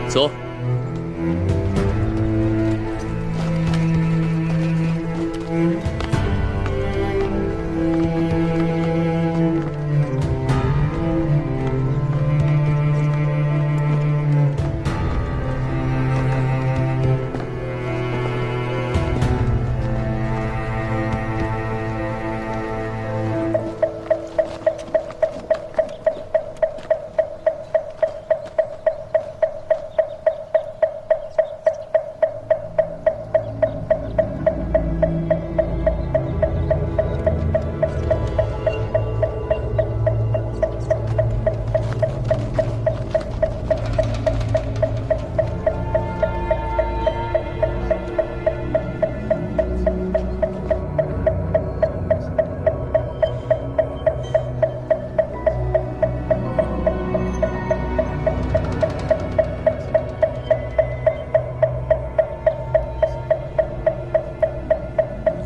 走。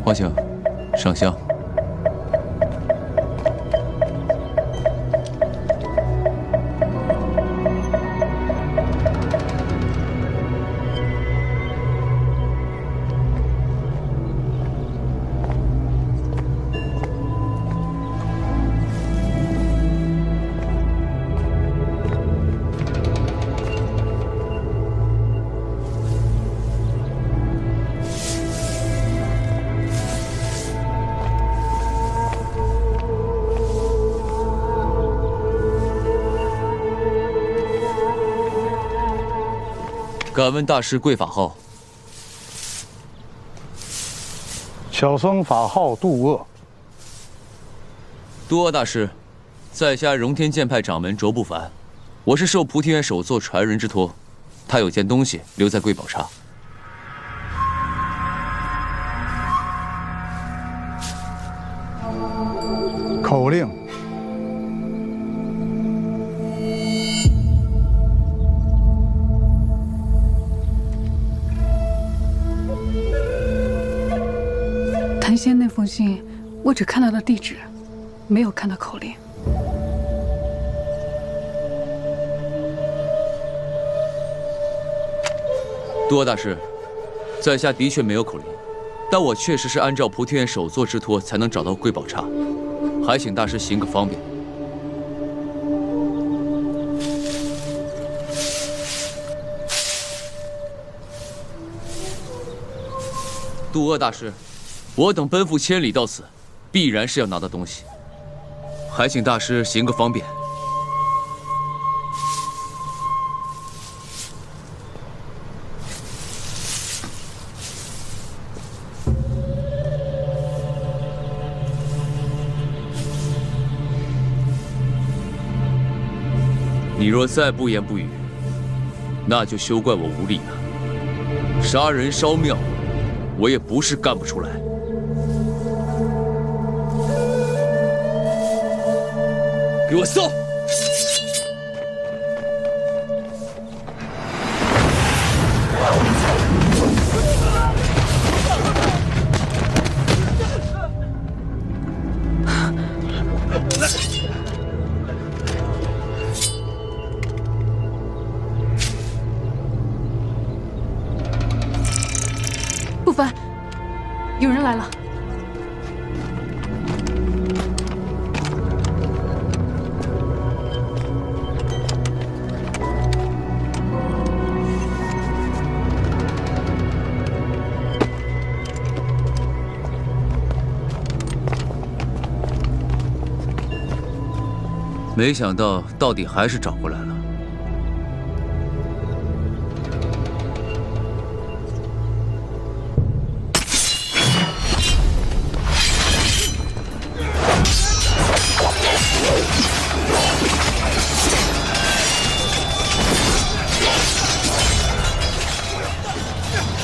花青，上香。敢问大师贵法号？小僧法号渡厄。渡厄大师，在下荣天剑派掌门卓不凡，我是受菩提园首座传人之托，他有件东西留在贵宝刹。口令。 谭仙那封信，我只看到了地址，没有看到口令。渡厄大师，在下的确没有口令，但我确实是按照菩提园首座之托才能找到贵宝刹，还请大师行个方便。渡厄大师。 我等奔赴千里到此，必然是要拿到东西，还请大师行个方便。你若再不言不语，那就休怪我无礼了。杀人烧庙，我也不是干不出来。 给我搜！不凡，有人来了。 没想到底还是找过来了。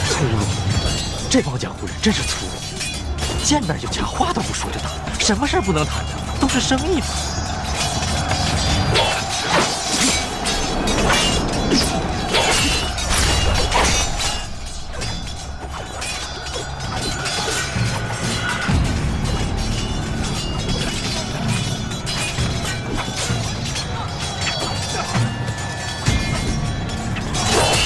粗鲁！这帮江湖人真是粗鲁，见面就掐，话都不说就打，什么事儿不能谈的？都是生意嘛。 渡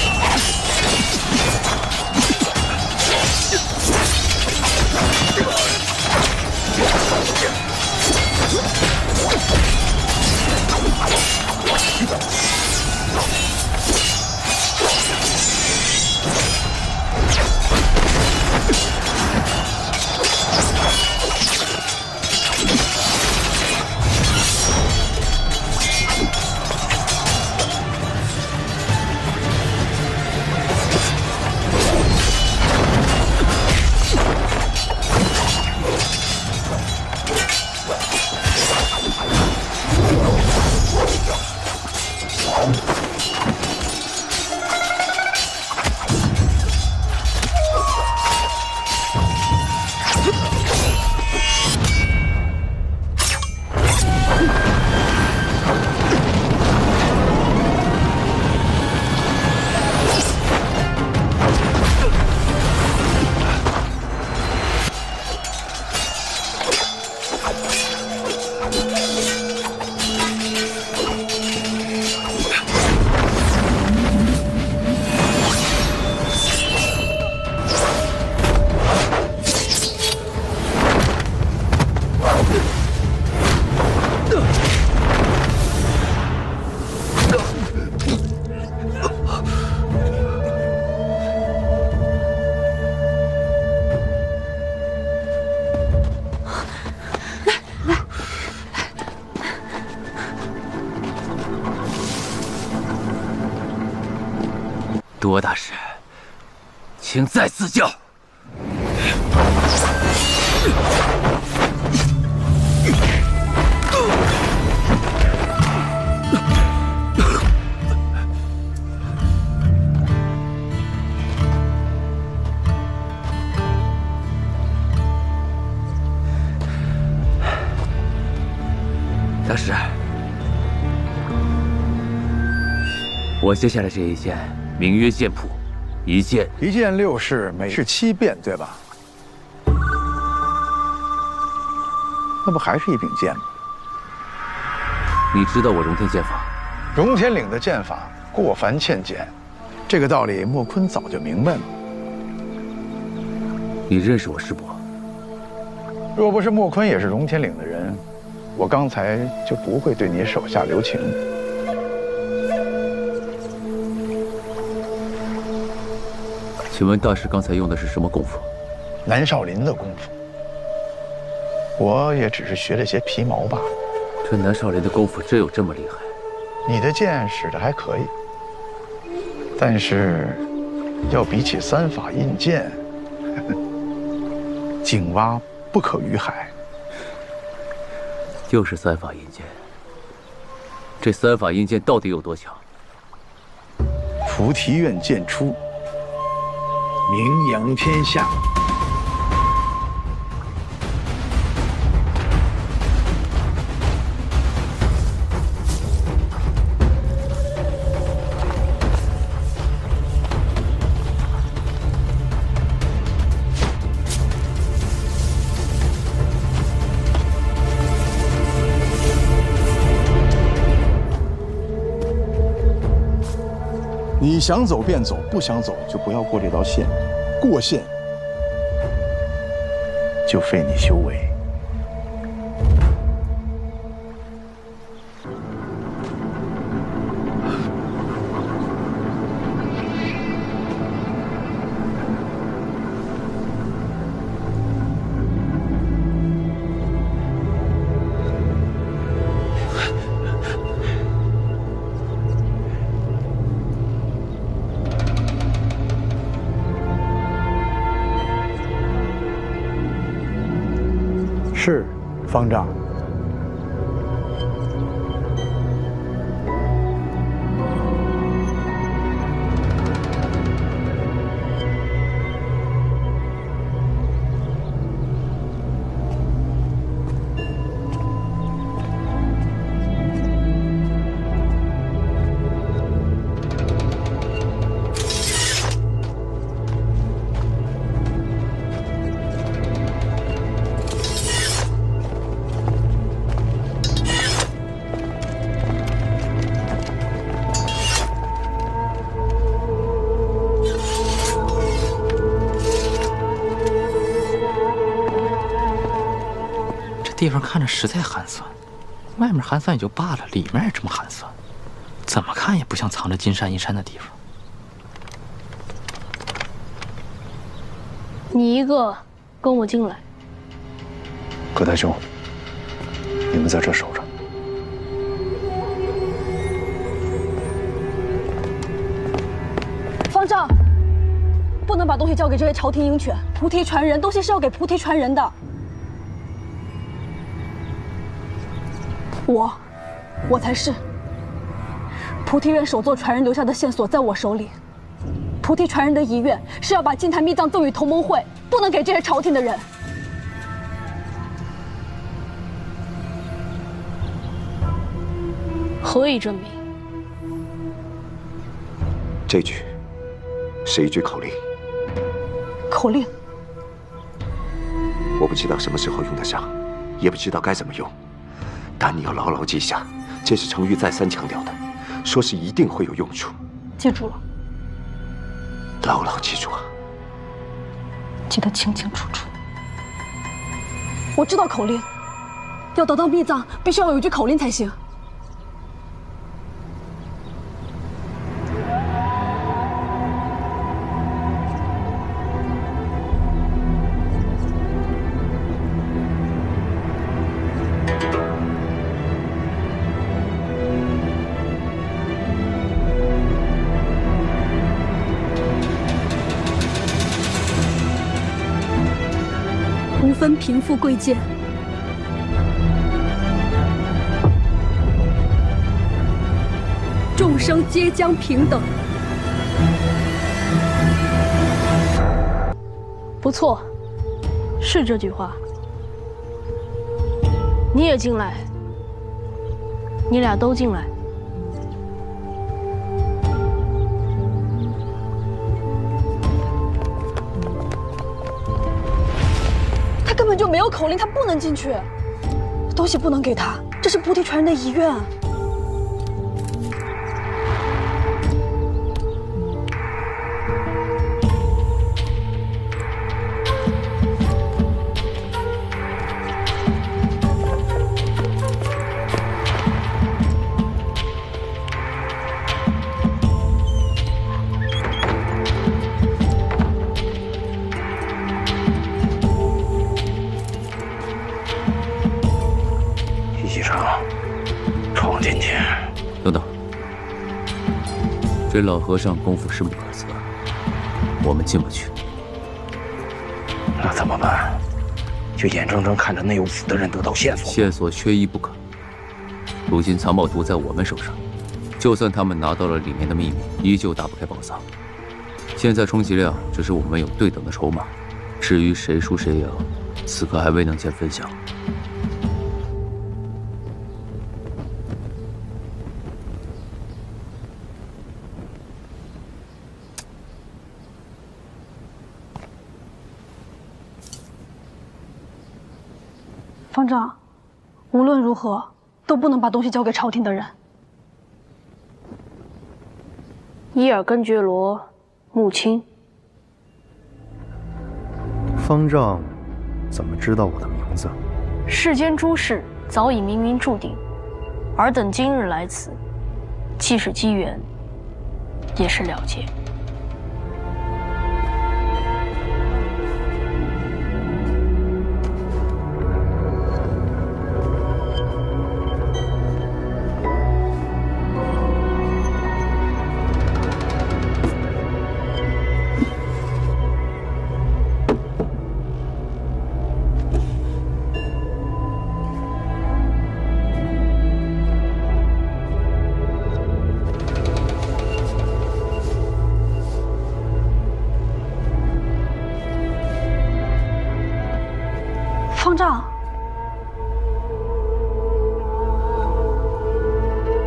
多大师，请再赐教。大师，我接下来这一剑名曰剑谱，一剑6式，每式7变，对吧？那不还是一柄剑吗？你知道我荣天剑法？荣天岭的剑法过繁欠简，这个道理莫坤早就明白了。你认识我师伯？若不是莫坤也是荣天岭的人，我刚才就不会对你手下留情。请问大师刚才用的是什么功夫？南少林的功夫，我也只是学了些皮毛罢了。这南少林的功夫真有这么厉害？你的剑使得还可以，但是要比起3法印剑，井蛙不可与海。就是3法印剑。这3法印剑到底有多强？菩提院剑出，名扬天下。你想走便走，不想走就不要过这道线，过线就废你修为。是，方丈。地方看着实在寒酸，外面寒酸也就罢了，里面也这么寒酸，怎么看也不像藏着金山银山的地方。你一个跟我进来。葛大兄，你们在这守着。方丈，不能把东西交给这些朝廷鹰犬，菩提传人，东西是要给菩提传人的。我才是菩提院首座传人留下的线索，在我手里。菩提传人的遗愿是要把金坛秘藏赠予同盟会，不能给这些朝廷的人。何以证明？这句是一句口令。口令？我不知道什么时候用得上，也不知道该怎么用。但你要牢牢记下，这是程昱再三强调的，说是一定会有用处。记住了。牢牢记住啊！记得清清楚楚。我知道口令，要得到秘藏，必须要有一句口令才行。分贫富贵贱，众生皆将平等。不错，是这句话。你也进来，你俩都进来。他根本就没有口令，他不能进去，东西不能给他，这是菩提传人的遗愿。等等，这老和尚功夫深不可测，我们进不去。那怎么办？就眼睁睁看着内务府的人得到线索？线索缺一不可。如今藏宝图在我们手上，就算他们拿到了里面的秘密，依旧打不开宝藏。现在充其量只是我们有对等的筹码，至于谁输谁赢，此刻还未能见分晓。方丈，无论如何都不能把东西交给朝廷的人。伊尔根觉罗，穆青。方丈怎么知道我的名字？世间诸事早已冥冥注定，尔等今日来此，既是机缘，也是了结。方丈，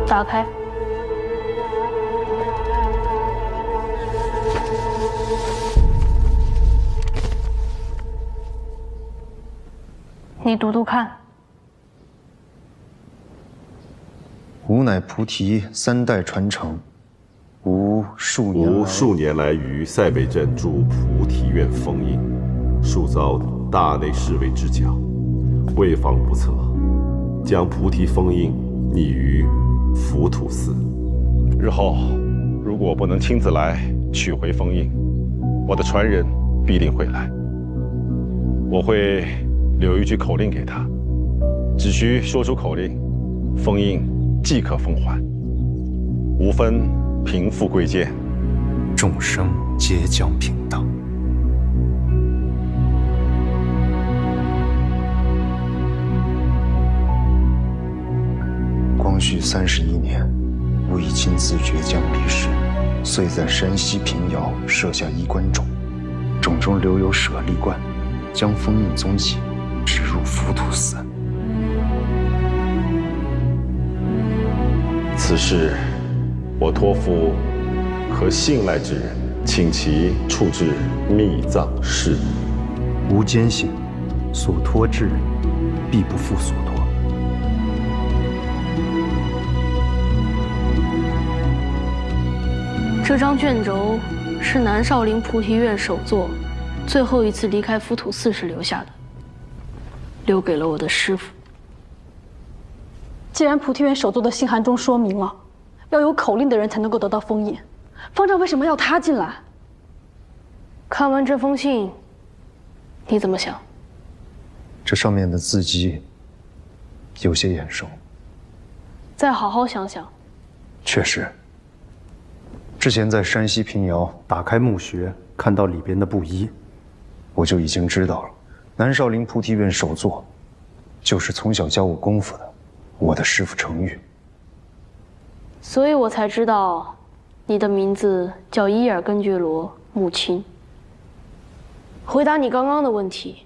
打开。你读读看。吾乃菩提3代传承，吾数年来于塞北镇驻菩提院封印，数遭大内侍卫之剿，为防不测，将菩提封印匿于浮屠寺。日后如果不能亲自来取回封印，我的传人必定会来。我会留一句口令给他，只需说出口令，封印即可封还，无分贫富贵贱，众生皆将平等。光绪31年，吾已亲自决将离世，遂在山西平遥设下衣冠冢，冢中留有舍利罐，将封印踪迹植入浮屠寺。此事我托付可信赖之人，请其处置密葬事宜。吾坚信，所托之人必不负所托。这张卷轴是南少林菩提院首座最后一次离开浮屠寺时留下的，留给了我的师父。既然菩提院首座的信函中说明了，要有口令的人才能够得到封印，方丈为什么要他进来？看完这封信，你怎么想？这上面的字迹有些眼熟。再好好想想。确实。之前在山西平遥打开墓穴，看到里边的布衣，我就已经知道了，南少林菩提院首座，就是从小教我功夫的我的师父程昱。所以我才知道，你的名字叫伊尔根觉罗木青。回答你刚刚的问题，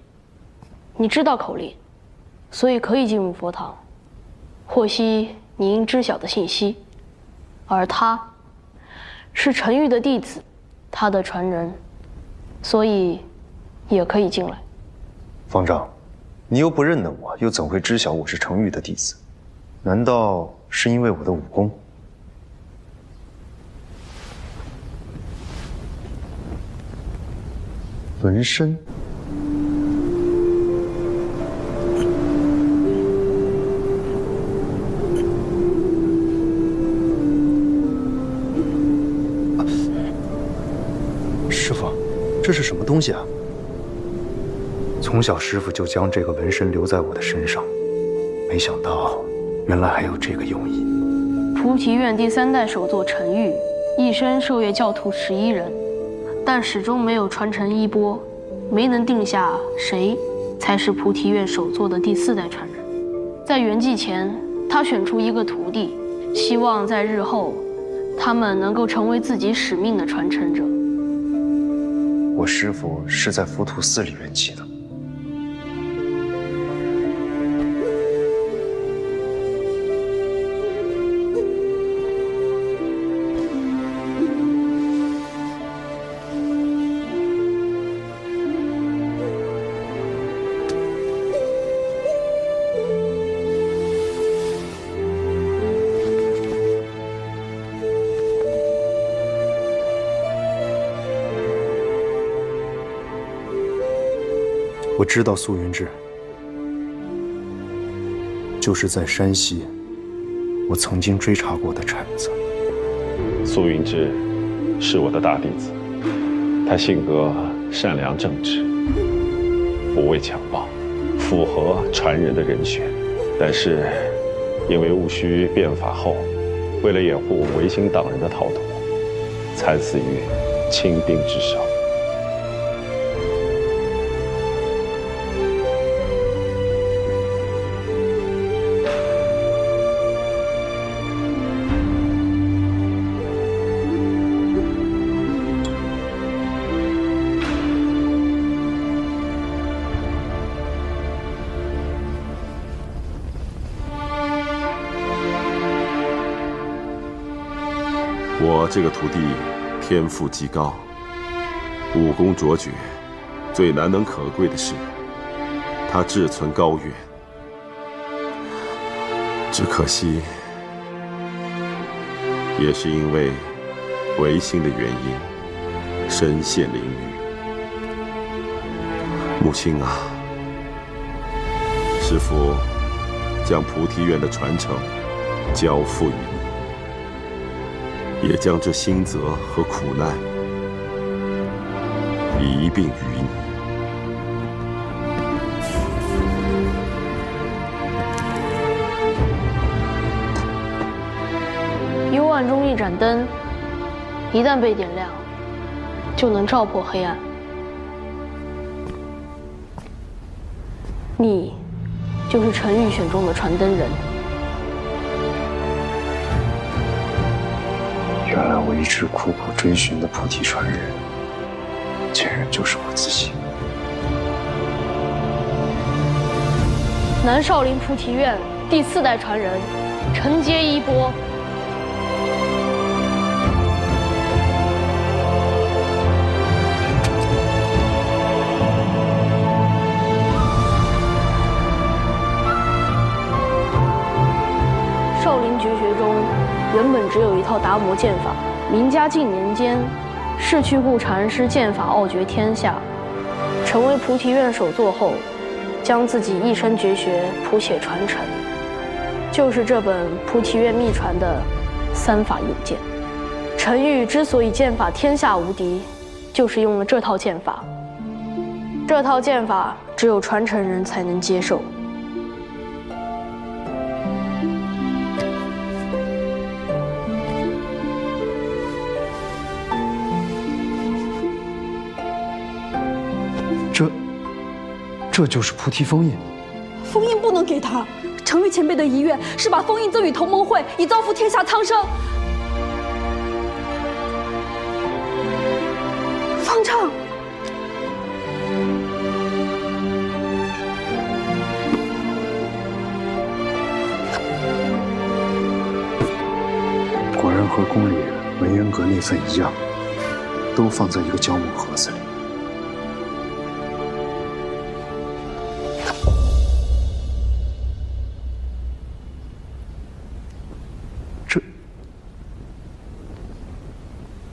你知道口令，所以可以进入佛堂，获悉你应知晓的信息。而他，是程昱的弟子，他的传人，所以也可以进来。方丈，你又不认得我，又怎会知晓我是程昱的弟子？难道是因为我的武功？纹身。师傅，这是什么东西啊？从小师傅就将这个纹身留在我的身上，没想到原来还有这个用意。菩提院第3代首座程昱，一生授业教徒11人，但始终没有传承衣钵，没能定下谁才是菩提院首座的第4代传人。在圆寂前，他选出一个徒弟，希望在日后，他们能够成为自己使命的传承者。我师父是在浮屠寺里圆寂的。我知道素云志，就是在山西，我曾经追查过的铲子。苏云志是我的大弟子，他性格善良正直，不畏强暴，符合传人的人选。但是因为戊戌变法后，为了掩护维新党人的逃脱，惨死于清兵之手。我这个徒弟天赋极高，武功卓绝，最难能可贵的是，他志存高远。只可惜，也是因为违心的原因，身陷囹圄。母亲啊，师父将菩提院的传承交付于你。也将这辛责和苦难一并于你。幽暗中一盏灯，一旦被点亮，就能照破黑暗。你就是程昱选中的传灯人。原来我一直苦苦追寻的菩提传人，竟然就是我自己。南少林菩提院第4代传人，承接衣钵。少林绝学中，原本只有一套达摩剑法。明嘉靖年间，释去护禅师剑法傲绝天下，成为菩提院首座后，将自己一身绝学谱写传承，就是这本菩提院秘传的3法印剑。程昱之所以剑法天下无敌，就是用了这套剑法。这套剑法只有传承人才能接受。这就是菩提封印。封印不能给他。程昱前辈的遗愿是把封印赠予同盟会，以造福天下苍生。方丈，果然和宫里文渊阁那份一样，都放在一个胶木盒子里。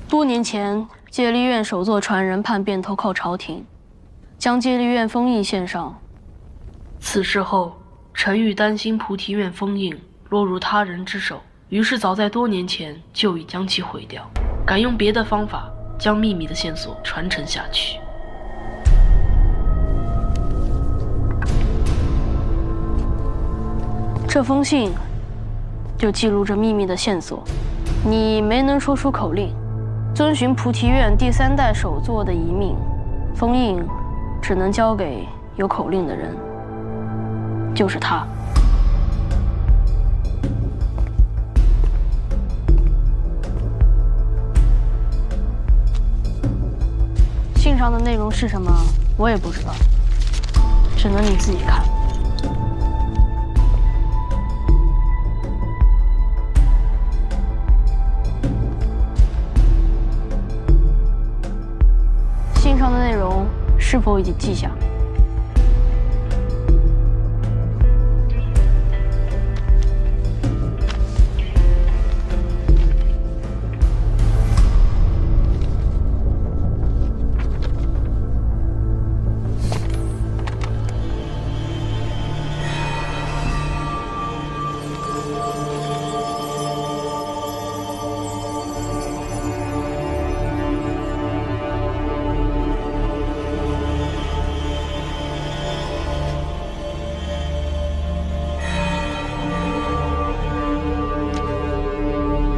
多年前，戒律院首座传人叛变投靠朝廷，将戒律院封印献上。此事后，程昱担心菩提院封印落入他人之手，于是早在多年前就已将其毁掉，改用别的方法将秘密的线索传承下去。这封信就记录着秘密的线索，你没能说出口令。遵循菩提院第3代首座的遗命，封印只能交给有口令的人，就是他。信上的内容是什么，我也不知道，只能你自己看。信上的内容是否已经记下？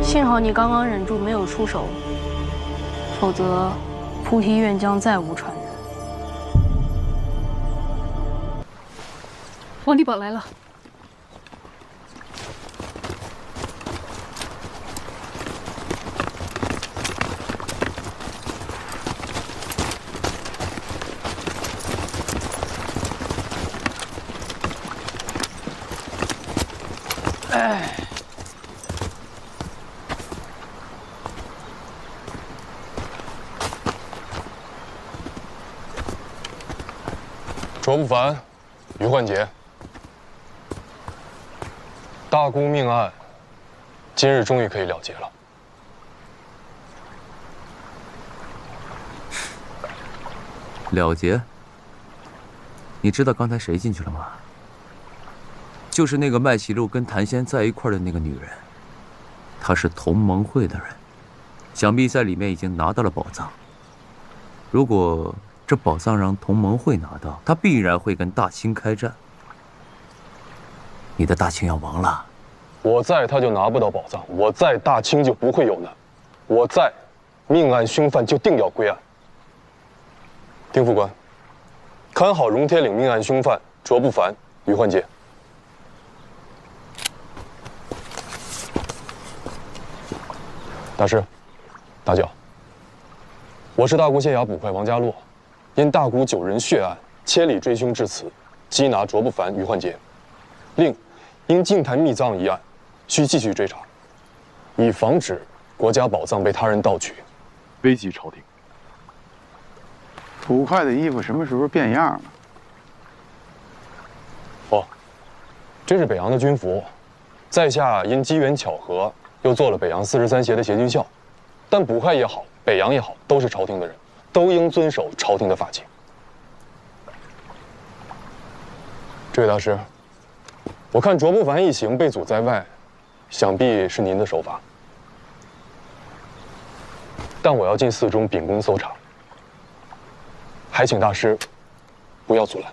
幸好你刚刚忍住没有出手，否则菩提院将再无传人。王地宝来了。卓不凡、于焕杰，大姑命案，今日终于可以了结了。了结？你知道刚才谁进去了吗？就是那个麦启路跟谭仙在一块的那个女人，她是同盟会的人，想必在里面已经拿到了宝藏。如果这宝藏让同盟会拿到，他必然会跟大清开战。你的大清要亡了。我在，他就拿不到宝藏；我在，大清就不会有难；我在，命案凶犯就定要归案。丁副官，看好荣天岭命案凶犯卓不凡、于焕杰。大师，大脚，我是大沽县衙捕快王家洛。因大沽9人血案，千里追凶至此，缉拿卓不凡、于焕杰。另，因净坛密藏一案，需继续追查，以防止国家宝藏被他人盗取，危及朝廷。捕快的衣服什么时候变样了？哦，这是北洋的军服，在下因机缘巧合，又做了北洋43协的协军校。但捕快也好，北洋也好，都是朝廷的人。都应遵守朝廷的法纪。这位大师，我看卓不凡一行被阻在外，想必是您的手法。但我要进寺中秉公搜查，还请大师不要阻拦。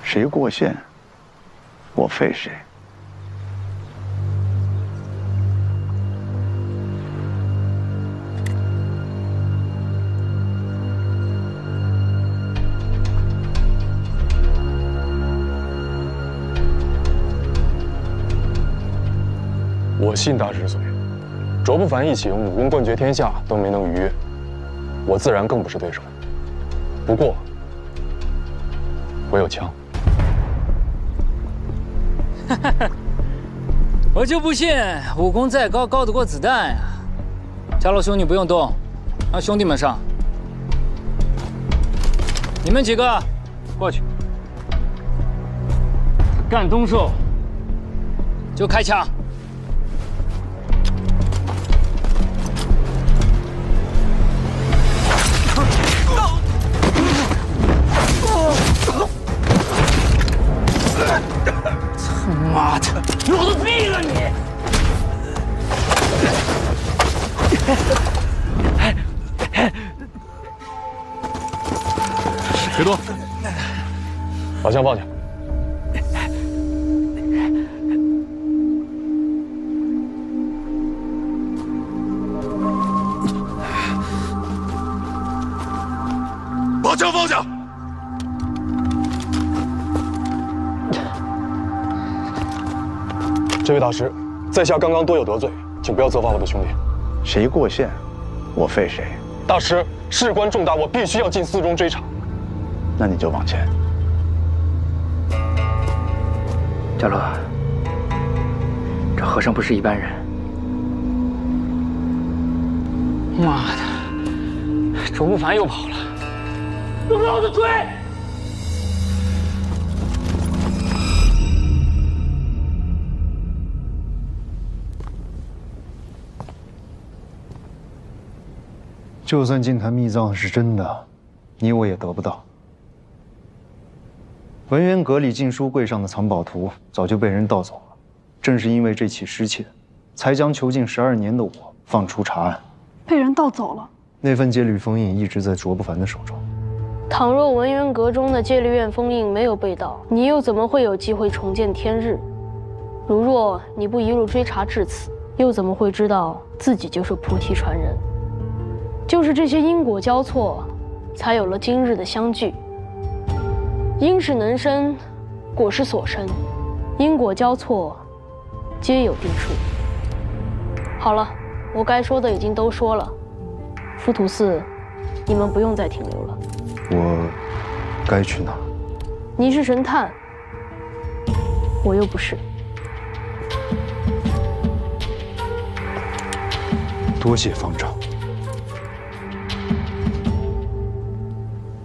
谁过线，我废谁。我信大之所。卓不凡一行武功冠绝天下都没能逾越，我自然更不是对手。不过，我有枪。我就不信武功再高，高得过子弹呀！家楼兄，你不用动，让兄弟们上。你们几个过去，干东兽就开枪。妈的，有个逼了你！别动，把枪放下。把枪放下！这位大师，在下刚刚多有得罪，请不要责罚我的兄弟。谁过线，我废谁。大师，事关重大，我必须要进寺中追查。那你就往前。家乐，这和尚不是一般人。妈的，卓不凡又跑了，都让我追！就算净坛秘藏是真的，你我也得不到。文渊阁里禁书柜上的藏宝图早就被人盗走了，正是因为这起失窃，才将囚禁12年的我放出查案。被人盗走了？那份戒律封印一直在卓不凡的手中。倘若文渊阁中的戒律院封印没有被盗，你又怎么会有机会重见天日？如若你不一路追查至此，又怎么会知道自己就是菩提传人？就是这些因果交错，才有了今日的相聚。因势能生，果是所生，因果交错，皆有定数。好了，我该说的已经都说了。浮屠寺，你们不用再停留了。我该去哪儿？你是神探，我又不是。多谢方丈。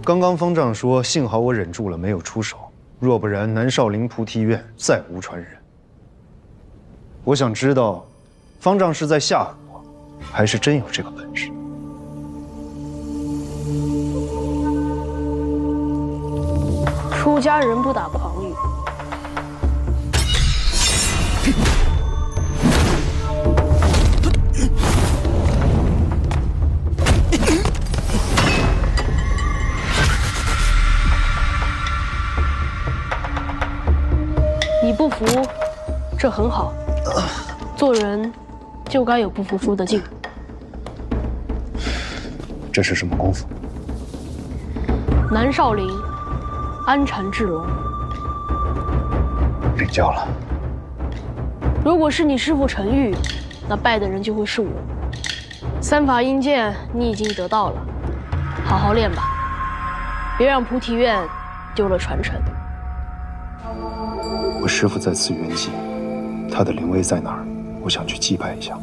刚刚方丈说，幸好我忍住了，没有出手，若不然南少林菩提院再无传人。我想知道，方丈是在吓唬我，还是真有这个本事？出家人不打诳语。你不服，这很好。做人就该有不服输的劲。这是什么功夫？南少林安禅智龙。领教了。如果是你师父陈玉，那拜的人就会是我。3法印鉴你已经得到了，好好练吧，别让菩提院丢了传承。我师父在次元界，他的灵位在哪儿？我想去祭拜一下。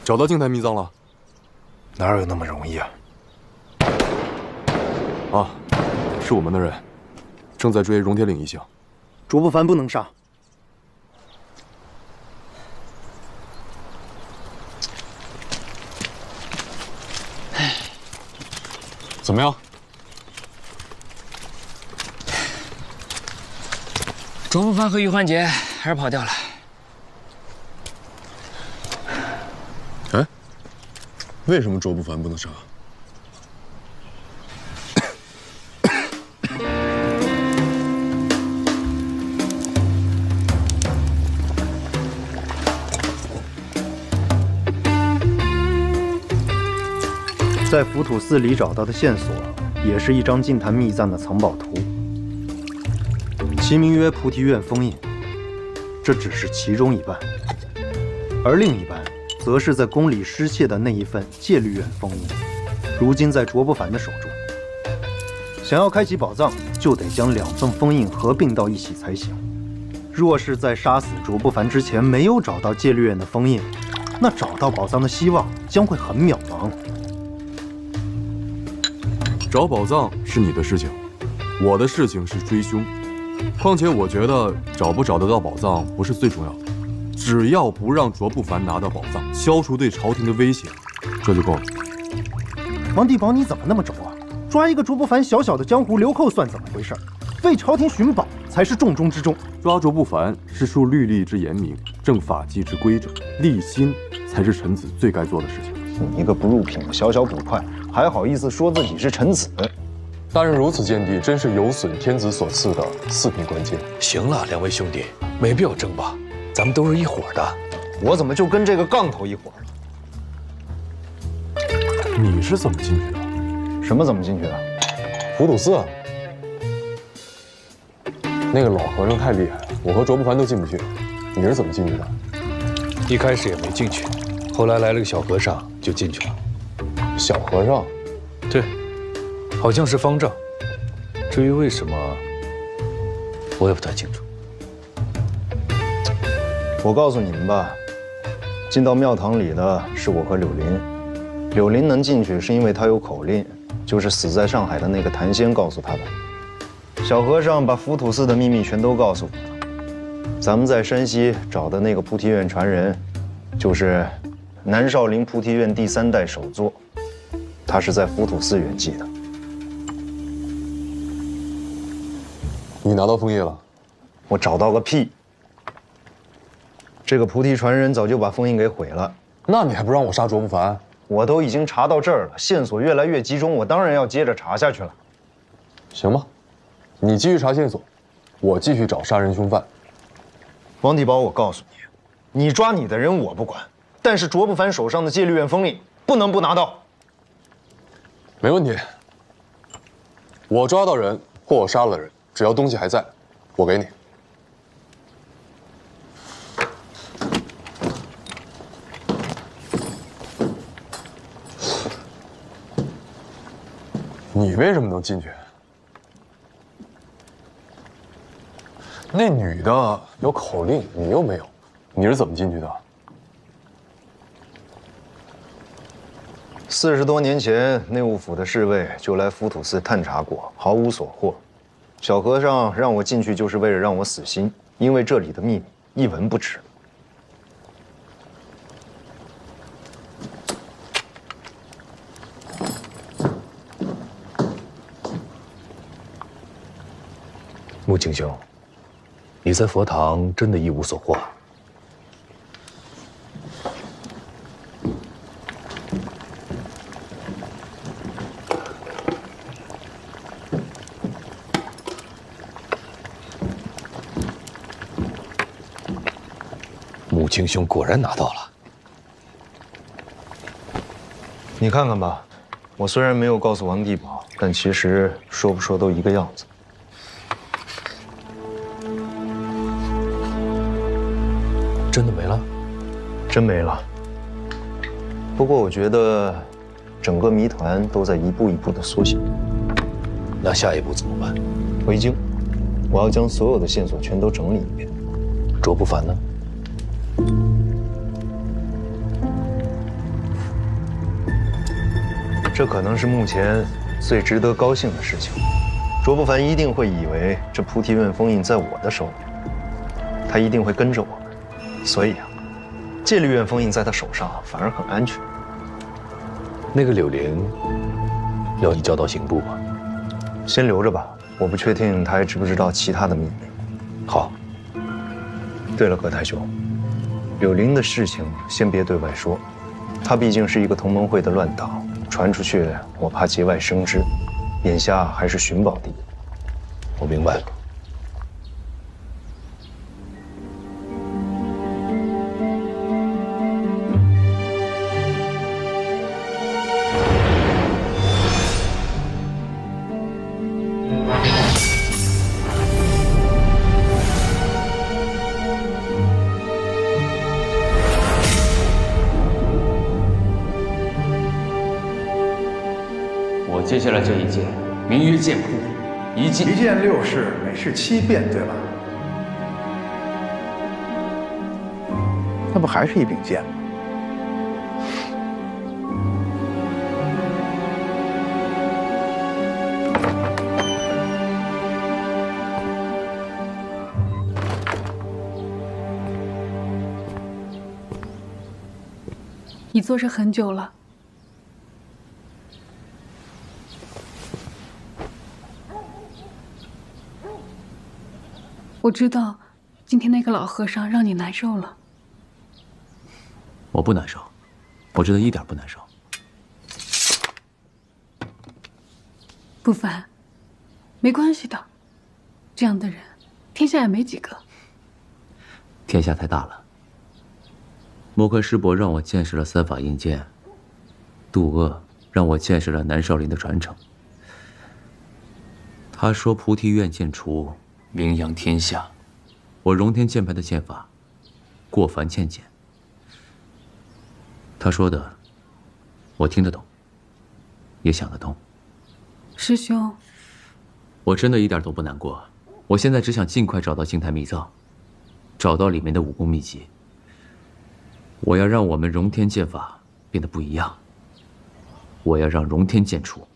找到净坛秘藏了？哪有那么容易啊？啊，是我们的人，正在追荣铁岭一行。卓不凡不能杀。怎么样？卓不凡和玉焕杰还是跑掉了。哎，为什么卓不凡不能杀？在浮屠寺里找到的线索，也是一张净坛密藏的藏宝图，其名曰菩提院封印。这只是其中一半，而另一半，则是在宫里失窃的那一份戒律院封印，如今在卓不凡的手中。想要开启宝藏，就得将2份封印合并到一起才行。若是在杀死卓不凡之前没有找到戒律院的封印，那找到宝藏的希望将会很渺茫。找宝藏是你的事情，我的事情是追凶。况且我觉得找不找得到宝藏不是最重要的，只要不让卓不凡拿到宝藏，消除对朝廷的威胁，这就够了。王地保，你怎么那么轴啊？抓一个卓不凡小小的江湖流寇算怎么回事？为朝廷寻宝才是重中之重。抓卓不凡是树律例之严明，正法纪之规整，立心才是臣子最该做的事情。你一个不入品的小小捕快，还好意思说自己是臣子？大人如此见地，真是有损天子所赐的4品官阶。行了，2位兄弟，没必要争吧，咱们都是一伙的。我怎么就跟这个杠头一伙呢？你是怎么进去的？什么怎么进去的？浮屠寺。那个老和尚太厉害了，我和卓不凡都进不去。你是怎么进去的？一开始也没进去，后来来了个小和尚就进去了。小和尚？对。好像是方丈，至于为什么，我也不太清楚。我告诉你们吧，进到庙堂里的是我和柳林。柳林能进去是因为他有口令，就是死在上海的那个谭仙告诉他的。小和尚把浮屠寺的秘密全都告诉我了。咱们在山西找的那个菩提院传人，就是南少林菩提院第3代首座，他是在浮屠寺圆寂的。你拿到枫叶了？我找到个屁！这个菩提传人早就把封印给毁了。那你还不让我杀卓不凡？我都已经查到这儿了，线索越来越集中，我当然要接着查下去了。行吧，你继续查线索，我继续找杀人凶犯。王地保，我告诉你，你抓你的人我不管，但是卓不凡手上的戒律院封印不能不拿到。没问题。我抓到人或我杀了人，只要东西还在，我给你。你为什么能进去？那女的有口令，你又没有，你是怎么进去的？40多年前，内务府的侍卫就来浮屠寺探查过，毫无所获。小和尚让我进去，就是为了让我死心，因为这里的秘密一文不值。穆青兄，你在佛堂真的一无所获？穆青兄果然拿到了。你看看吧，我虽然没有告诉王地保，但其实说不说都一个样子。真的没了？真没了。不过我觉得，整个谜团都在一步一步的缩小。那下一步怎么办？回京，我要将所有的线索全都整理一遍。卓不凡呢？这可能是目前最值得高兴的事情。卓不凡一定会以为这菩提院封印在我的手里，他一定会跟着我们。所以啊，戒律院封印在他手上反而很安全。那个柳灵，要你交到刑部吗？先留着吧，我不确定他还知不知道其他的秘密。好。对了，葛太兄，柳灵的事情先别对外说，他毕竟是一个同盟会的乱党，传出去我怕节外生枝。眼下还是寻宝第一。我明白了。我接下来这一剑，名曰剑谱，一剑6式，每式7变，对吧？那不还是一柄剑吗？你做事很久了。我知道，今天那个老和尚让你难受了。我不难受，我真的一点不难受。不烦，没关系的，这样的人，天下也没几个。天下太大了。魔块师伯让我见识了3法印剑，渡厄让我见识了南少林的传承。他说菩提院剑除，名扬天下。我荣天剑派的剑法，过凡欠剑。他说的，我听得懂，也想得通。师兄，我真的一点都不难过。我现在只想尽快找到净坛秘藏，找到里面的武功秘籍。我要让我们荣天剑法变得不一样。我要让荣天剑除，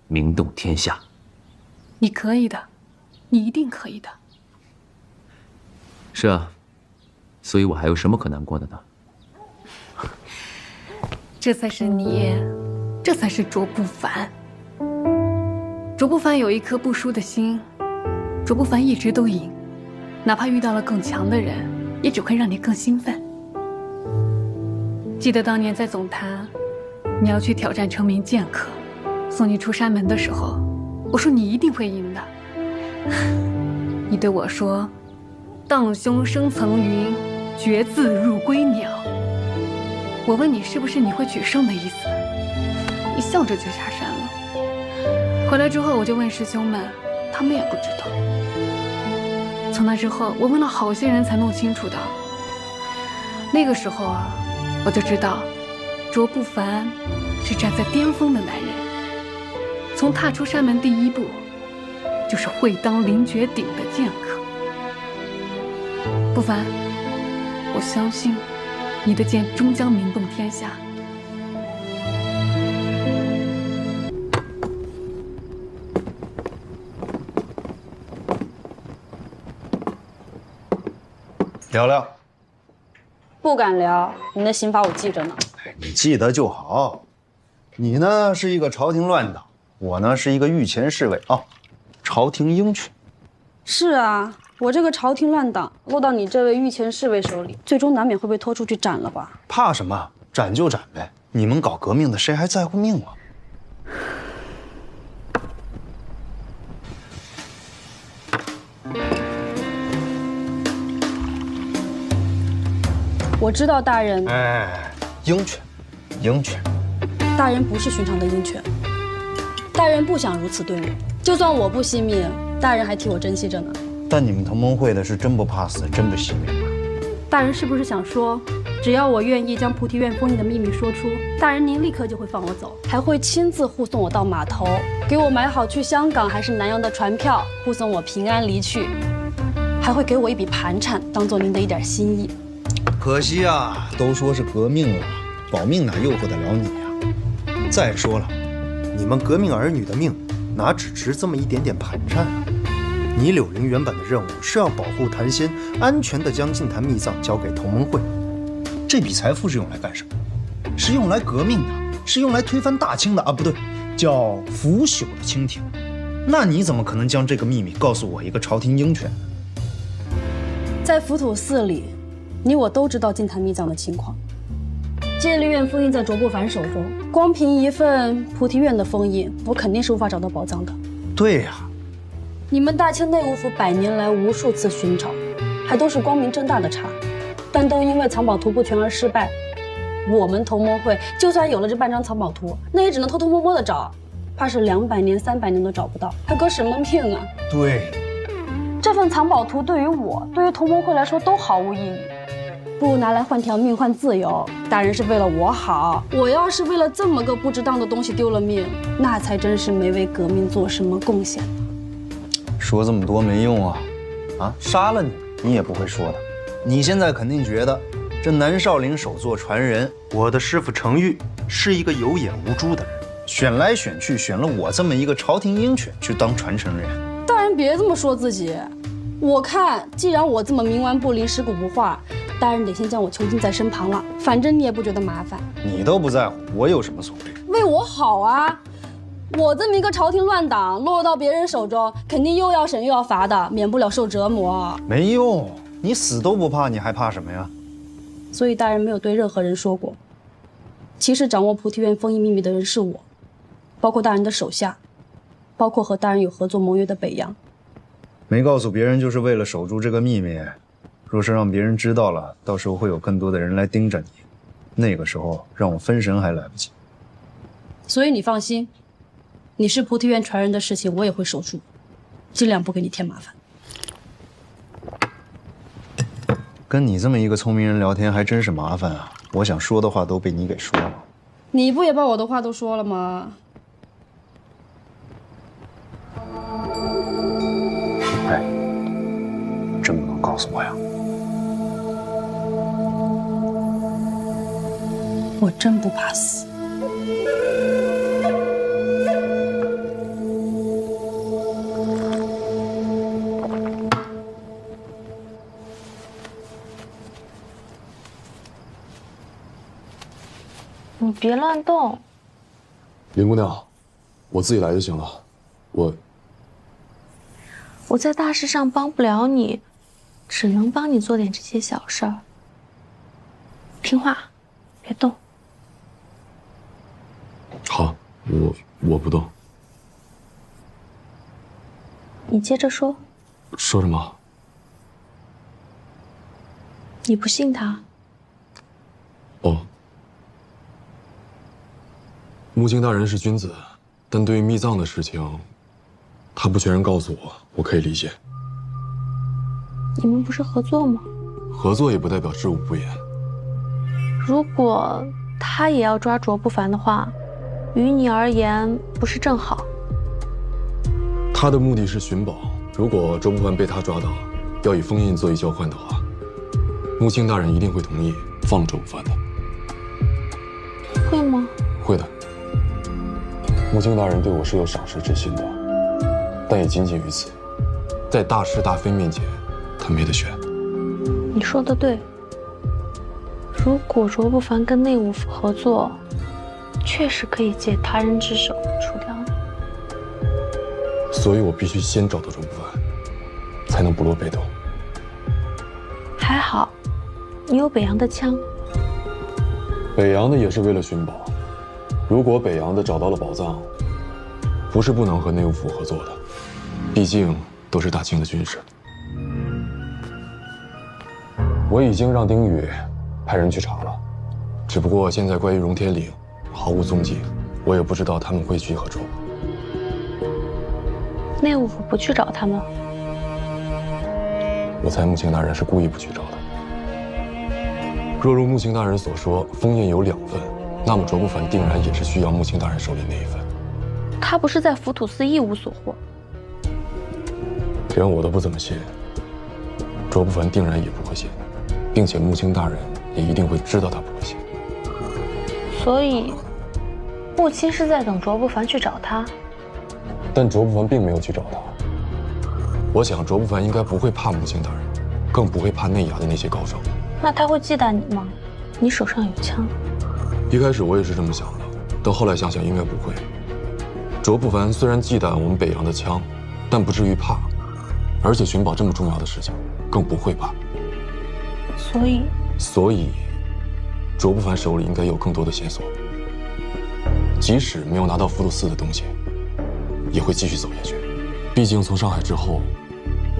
名动天下。你可以的，你一定可以的。是啊，所以我还有什么可难过的呢？这才是你，这才是卓不凡。卓不凡有一颗不输的心，卓不凡一直都赢，哪怕遇到了更强的人，也只会让你更兴奋。记得当年在总坛，你要去挑战成名剑客，送你出山门的时候，我说你一定会赢的。你对我说：“荡胸生层云，决眦入归鸟。”我问你是不是你会取胜的意思，你笑着就下山了。回来之后我就问师兄们，他们也不知道。从那之后，我问了好些人才弄清楚的。那个时候啊，我就知道，卓不凡是站在巅峰的男人，从踏出山门第一步，就是会当凌绝顶的剑客。不凡，我相信你的剑终将名动天下。聊聊。不敢聊，你的刑罚我记着呢。你记得就好。你呢是一个朝廷乱党，我呢是一个御前侍卫啊，朝廷鹰犬。是啊，我这个朝廷乱党落到你这位御前侍卫手里，最终难免会被拖出去斩了吧？怕什么？斩就斩呗。你们搞革命的，谁还在乎命啊？我知道大人。哎，鹰犬，鹰犬。大人不是寻常的鹰犬，大人不想如此对我。就算我不惜命，大人还替我珍惜着呢。但你们同盟会的是真不怕死，真不惜命啊！大人是不是想说，只要我愿意将菩提院封印的秘密说出，大人您立刻就会放我走，还会亲自护送我到码头，给我买好去香港还是南洋的船票，护送我平安离去，还会给我一笔盘缠，当做您的一点心意。可惜啊，都说是革命了，保命哪诱惑得了你啊？再说了，你们革命儿女的命，哪只值这么一点点盘缠啊？你柳林原本的任务是要保护谭仙，安全地将净坛秘藏交给同盟会。这笔财富是用来干什么？是用来革命的，是用来推翻大清的啊，不对，叫腐朽的清廷。那你怎么可能将这个秘密告诉我一个朝廷鹰犬？在浮屠寺里，你我都知道净坛秘藏的情况。戒律院封印在卓不凡手中，光凭一份菩提院的封印，我肯定是无法找到宝藏的。对呀。你们大清内务府100年来无数次寻找，还都是光明正大的查，但都因为藏宝图不全而失败。我们同盟会就算有了这半张藏宝图，那也只能偷偷摸摸的找，怕是200年、300年都找不到，还革什么命啊？对，这份藏宝图对于我，对于同盟会来说都毫无意义。不如拿来换条命，换自由。大人是为了我好，我要是为了这么个不值当的东西丢了命，那才真是没为革命做什么贡献。说这么多没用啊！啊，杀了你，你也不会说的。你现在肯定觉得这南少林首座传人，我的师傅程昱是一个有眼无珠的人，选来选去选了我这么一个朝廷鹰犬去当传承人。大人别这么说自己，我看既然我这么冥顽不灵、尸骨不化，大人得先将我囚禁在身旁了。反正你也不觉得麻烦，你都不在乎，我有什么所谓？为我好啊！我这么一个朝廷乱党落入到别人手中，肯定又要审又要罚的，免不了受折磨。没用，你死都不怕，你还怕什么呀？所以大人没有对任何人说过，其实掌握菩提院封印秘密的人是我，包括大人的手下，包括和大人有合作盟约的北洋。没告诉别人，就是为了守住这个秘密。若是让别人知道了，到时候会有更多的人来盯着你，那个时候让我分神还来不及。所以你放心，你是菩提院传人的事情，我也会守住，尽量不给你添麻烦。跟你这么一个聪明人聊天还真是麻烦啊！我想说的话都被你给说了。你不也把我的话都说了吗？哎，真不能告诉我呀！我真不怕死。你别乱动。林姑娘，我自己来就行了。我在大事上帮不了你，只能帮你做点这些小事儿。听话，别动。好，我不动。你接着说。说什么？你不信他？哦。木青大人是君子，但对于密藏的事情，他不全然告诉我，我可以理解。你们不是合作吗？合作也不代表知无不言。如果他也要抓卓不凡的话，于你而言不是正好？他的目的是寻宝，如果卓不凡被他抓到，要以封印作为交换的话，木青大人一定会同意放卓不凡的。会吗？会的。木青大人对我是有赏识之心的，但也仅仅于此。在大是大非面前，他没得选。你说的对。如果卓不凡跟内务府合作，确实可以借他人之手除掉你。所以我必须先找到卓不凡，才能不落被动。还好，你有北洋的枪。北洋的也是为了寻宝。如果北洋的找到了宝藏，不是不能和内务府合作的，毕竟都是大清的军事。我已经让丁宇派人去查了，只不过现在关于荣天岭毫无踪迹，我也不知道他们会去何处。内务府不去找他们？我猜木青大人是故意不去找的。若如木青大人所说，封印有2份。那么卓不凡定然也是需要木青大人手里那一份。他不是在浮屠寺一无所获？连我都不怎么信，卓不凡定然也不会信，并且木青大人也一定会知道他不会信。所以，木青是在等卓不凡去找他。但卓不凡并没有去找他。我想卓不凡应该不会怕木青大人，更不会怕内衙的那些高手。那他会忌惮你吗？你手上有枪。一开始我也是这么想的，但后来想想应该不会。卓不凡虽然忌惮我们北洋的枪，但不至于怕，而且寻宝这么重要的事情，更不会怕。所以，卓不凡手里应该有更多的线索。即使没有拿到浮屠寺的东西，也会继续走下去。毕竟从上海之后，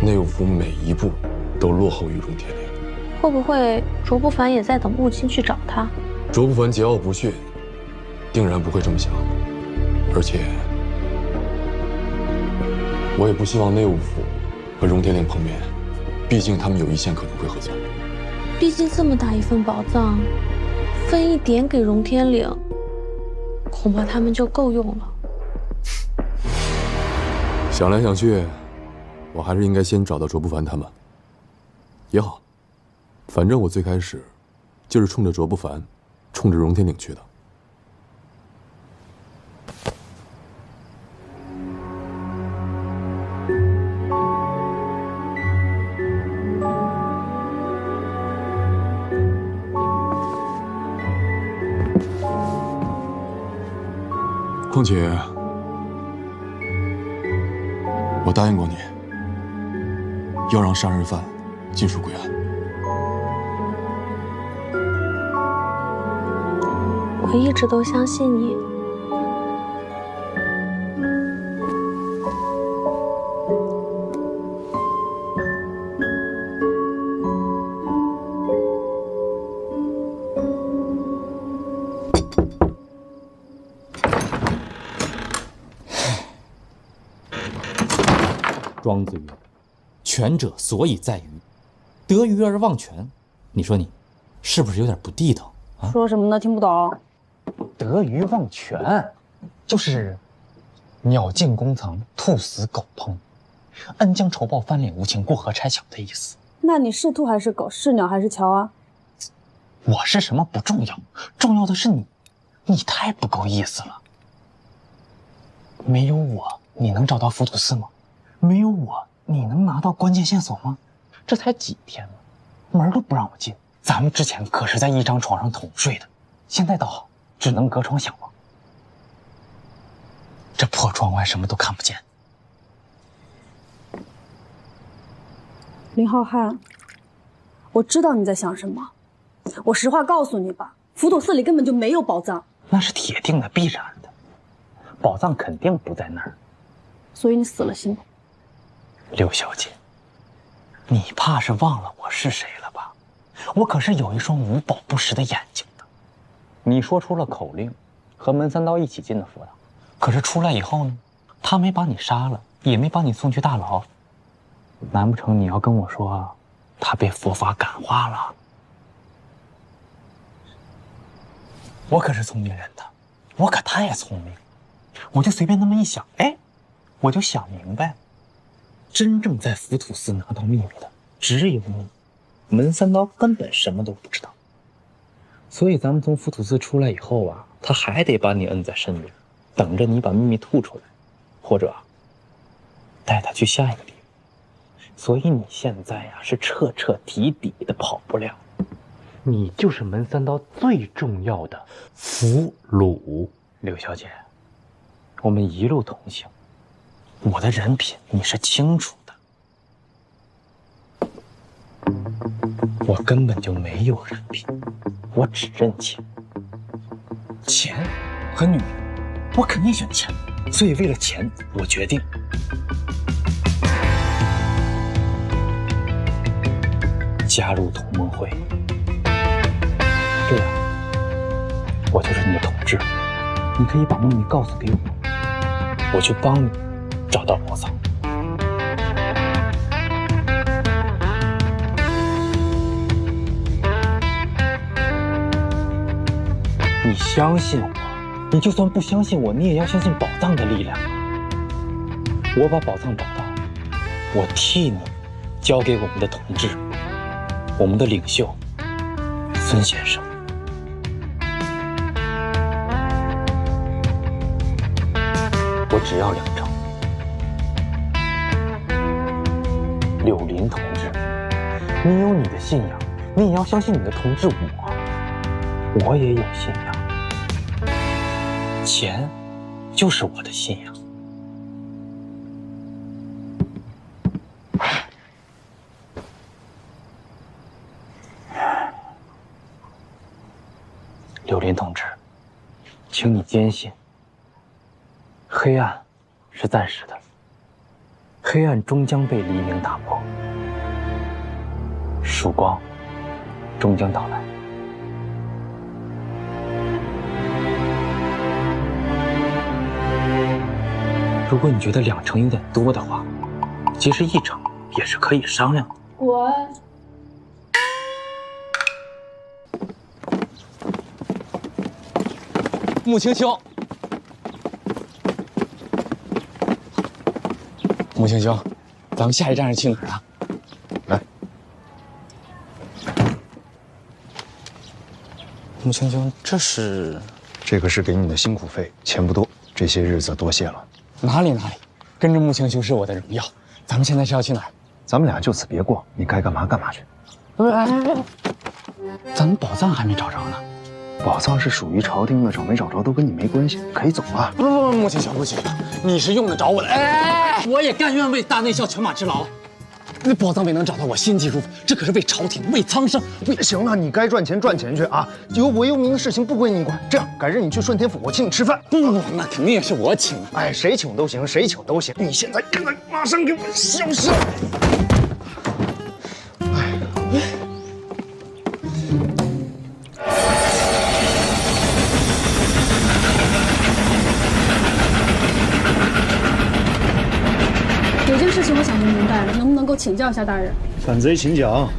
内务府每一步都落后于荣天岭。会不会卓不凡也在等木青去找他？卓不凡桀骜不驯，定然不会这么想。而且，我也不希望内务府和荣天岭碰面，毕竟他们有一线可能会合作。毕竟这么大一份宝藏，分一点给荣天岭，恐怕他们就够用了。想来想去，我还是应该先找到卓不凡他们。也好，反正我最开始就是冲着卓不凡，冲着荣天岭去的。况且，我答应过你，要让杀人犯尽数归案。我一直都相信你。庄子曰：“权者所以在于得鱼而忘权。”你说你是不是有点不地道啊？说什么呢？听不懂。得鱼忘权，就是鸟尽弓藏，兔死狗烹，恩将仇报，翻脸无情，过河拆桥的意思。那你是兔还是狗？是鸟还是桥啊？我是什么不重要，重要的是你，你太不够意思了。没有我，你能找到浮屠寺吗？没有我，你能拿到关键线索吗？这才几天了，门都不让我进。咱们之前可是在一张床上同睡的，现在倒好，只能隔窗相望。这破窗外什么都看不见。林浩瀚，我知道你在想什么。我实话告诉你吧，浮屠寺里根本就没有宝藏。那是铁定的，必然的，宝藏肯定不在那儿。所以你死了心吗？刘小姐，你怕是忘了我是谁了吧？我可是有一双无宝不实的眼睛的。你说出了口令，和门三刀一起进的佛堂，可是出来以后呢，他没把你杀了，也没把你送去大牢。难不成你要跟我说，他被佛法感化了？我可是聪明人的，我可太聪明，我就随便那么一想，哎，我就想明白了。真正在浮屠寺拿到秘密的只有你，门三刀根本什么都不知道。所以咱们从浮屠寺出来以后啊，他还得把你摁在身边，等着你把秘密吐出来，或者带他去下一个地方。所以你现在呀，是彻彻底底的跑不了，你就是门三刀最重要的俘虏。刘小姐，我们一路同行，我的人品你是清楚的，我根本就没有人品，我只认钱。钱和女人，我肯定选钱，所以为了钱，我决定加入同盟会。对呀，我就是你的统治，你可以把秘密告诉给我，我去帮你找到宝藏。你相信我，你就算不相信我，你也要相信宝藏的力量。我把宝藏找到，我替你交给我们的统治，我们的领袖孙先生。我只要2成。柳林同志，你有你的信仰，你也要相信你的同志我也有信仰。钱就是我的信仰。柳林同志，请你坚信，黑暗是暂时的，黑暗终将被黎明打破，曙光终将到来。如果你觉得2成有点多的话，其实1成也是可以商量的。我穆青兄，穆青兄，咱们下一站是去哪儿啊？来，穆青兄，这是？这个是给你的辛苦费，钱不多，这些日子多谢了。哪里，跟着穆青兄是我的荣耀。咱们现在是要去哪儿？咱们俩就此别过，你该干嘛干嘛去。不是，咱们宝藏还没找着呢。宝藏是属于朝廷的，找没找着都跟你没关系，可以走了。不，穆青兄不行，你是用得着我的。哎，我也甘愿为大内校犬马之劳。那宝藏未能找到，我心急如焚，这可是为朝廷、为苍生、为……行了，你该赚钱去啊！有国有民的事情不归你管。这样，改日你去顺天府，我请你吃饭。不，那肯定也是我请。哎，谁请都行，谁请都行。你现在赶快马上给我消失！有件事情我想不明白了，能不能够请教一下大人？反贼请讲。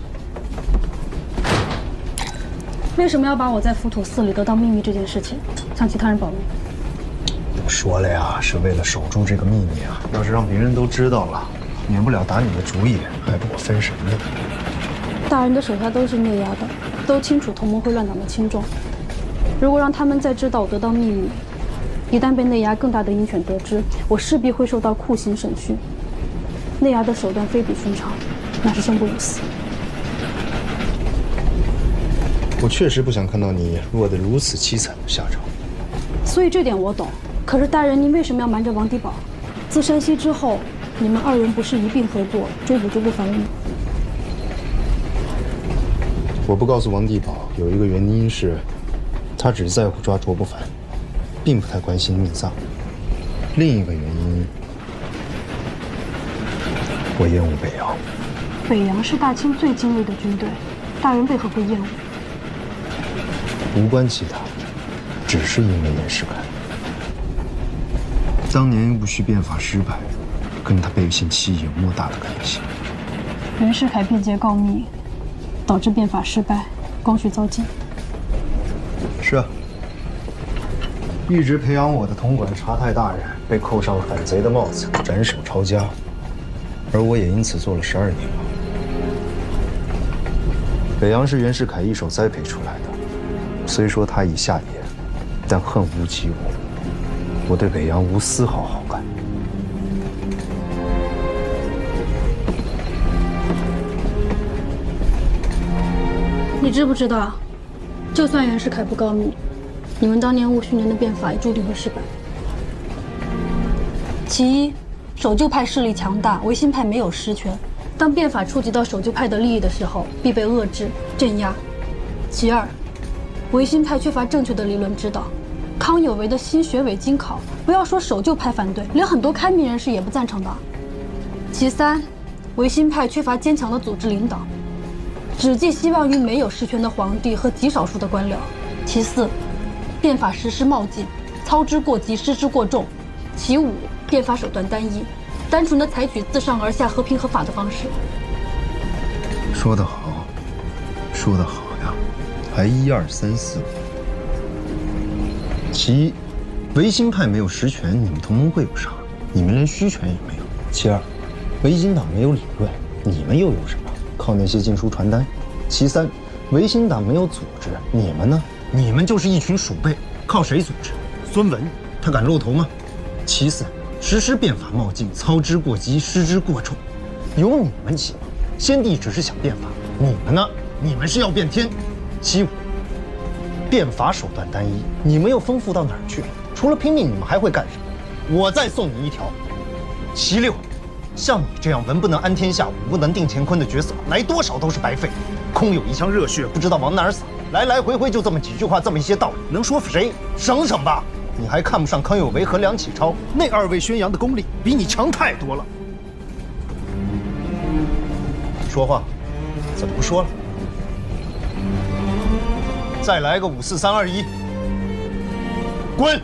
为什么要把我在浮屠寺里得到秘密这件事情向其他人保密？我说了呀，是为了守住这个秘密啊！要是让别人都知道了，免不了打你的主意，害得我分神了。大人的手下都是内衙的，都清楚同盟会乱党的轻重。如果让他们再知道我得到秘密，一旦被内衙更大的鹰犬得知，我势必会受到酷刑审讯。内衙的手段非比寻常，那是生不如死。我确实不想看到你落得如此凄惨的下场。所以这点我懂。可是大人，您为什么要瞒着王迪宝？自山西之后，你们二人不是一并合作追捕卓不凡吗？我不告诉王迪宝，有一个原因是，他只在乎抓卓不凡，并不太关心命丧。另一个原因，我厌恶北洋。北洋是大清最精锐的军队，大人为何会厌恶？无关其他，只是因为袁世凯。当年戊戌变法失败，跟他背信弃义有莫大的关系。袁世凯变节告密，导致变法失败，光绪遭禁。是啊，一直培养我的统管察太大人被扣上了反贼的帽子，斩首抄家，而我也因此做了12年了。北洋是袁世凯一手栽培出来的，虽说他已下野，但恨无及无。我对北洋无丝毫好感。你知不知道，就算袁世凯不告密，你们当年戊戌年的变法也注定会失败。其一，守旧派势力强大，维新派没有实权。当变法触及到守旧派的利益的时候，必被遏制、镇压。其二，维新派缺乏正确的理论指导。康有为的新学伪经考，不要说守旧派反对，连很多开明人士也不赞成的。其三，维新派缺乏坚强的组织领导，只寄希望于没有实权的皇帝和极少数的官僚。其四，变法实施冒进，操之过急，失之过重。其五，变法手段单一，单纯的采取自上而下和平合法的方式。说得好，说得好呀，还1、2、3、4、5。其一，维新派没有实权，你们同盟会有啥？你们连虚权也没有。其二，维新党没有理论，你们又有什么？靠那些禁书传单。其三，维新党没有组织，你们呢？你们就是一群鼠辈，靠谁组织？孙文，他敢露头吗？其四，实施变法冒进，操之过急，失之过重，有你们急吗？先帝只是想变法，你们呢？你们是要变天。其五，变法手段单一，你们又丰富到哪儿去了？除了拼命，你们还会干什么？我再送你一条。其六，像你这样文不能安天下，武不能定乾坤的角色，来多少都是白费，空有一腔热血，不知道往哪儿撒，来来回回就这么几句话，这么一些道理，能说服谁？省省吧！你还看不上康有为和梁启超？那2位宣扬的功力比你强太多了。说话怎么不说了？再来个5、4、3、2、1，滚！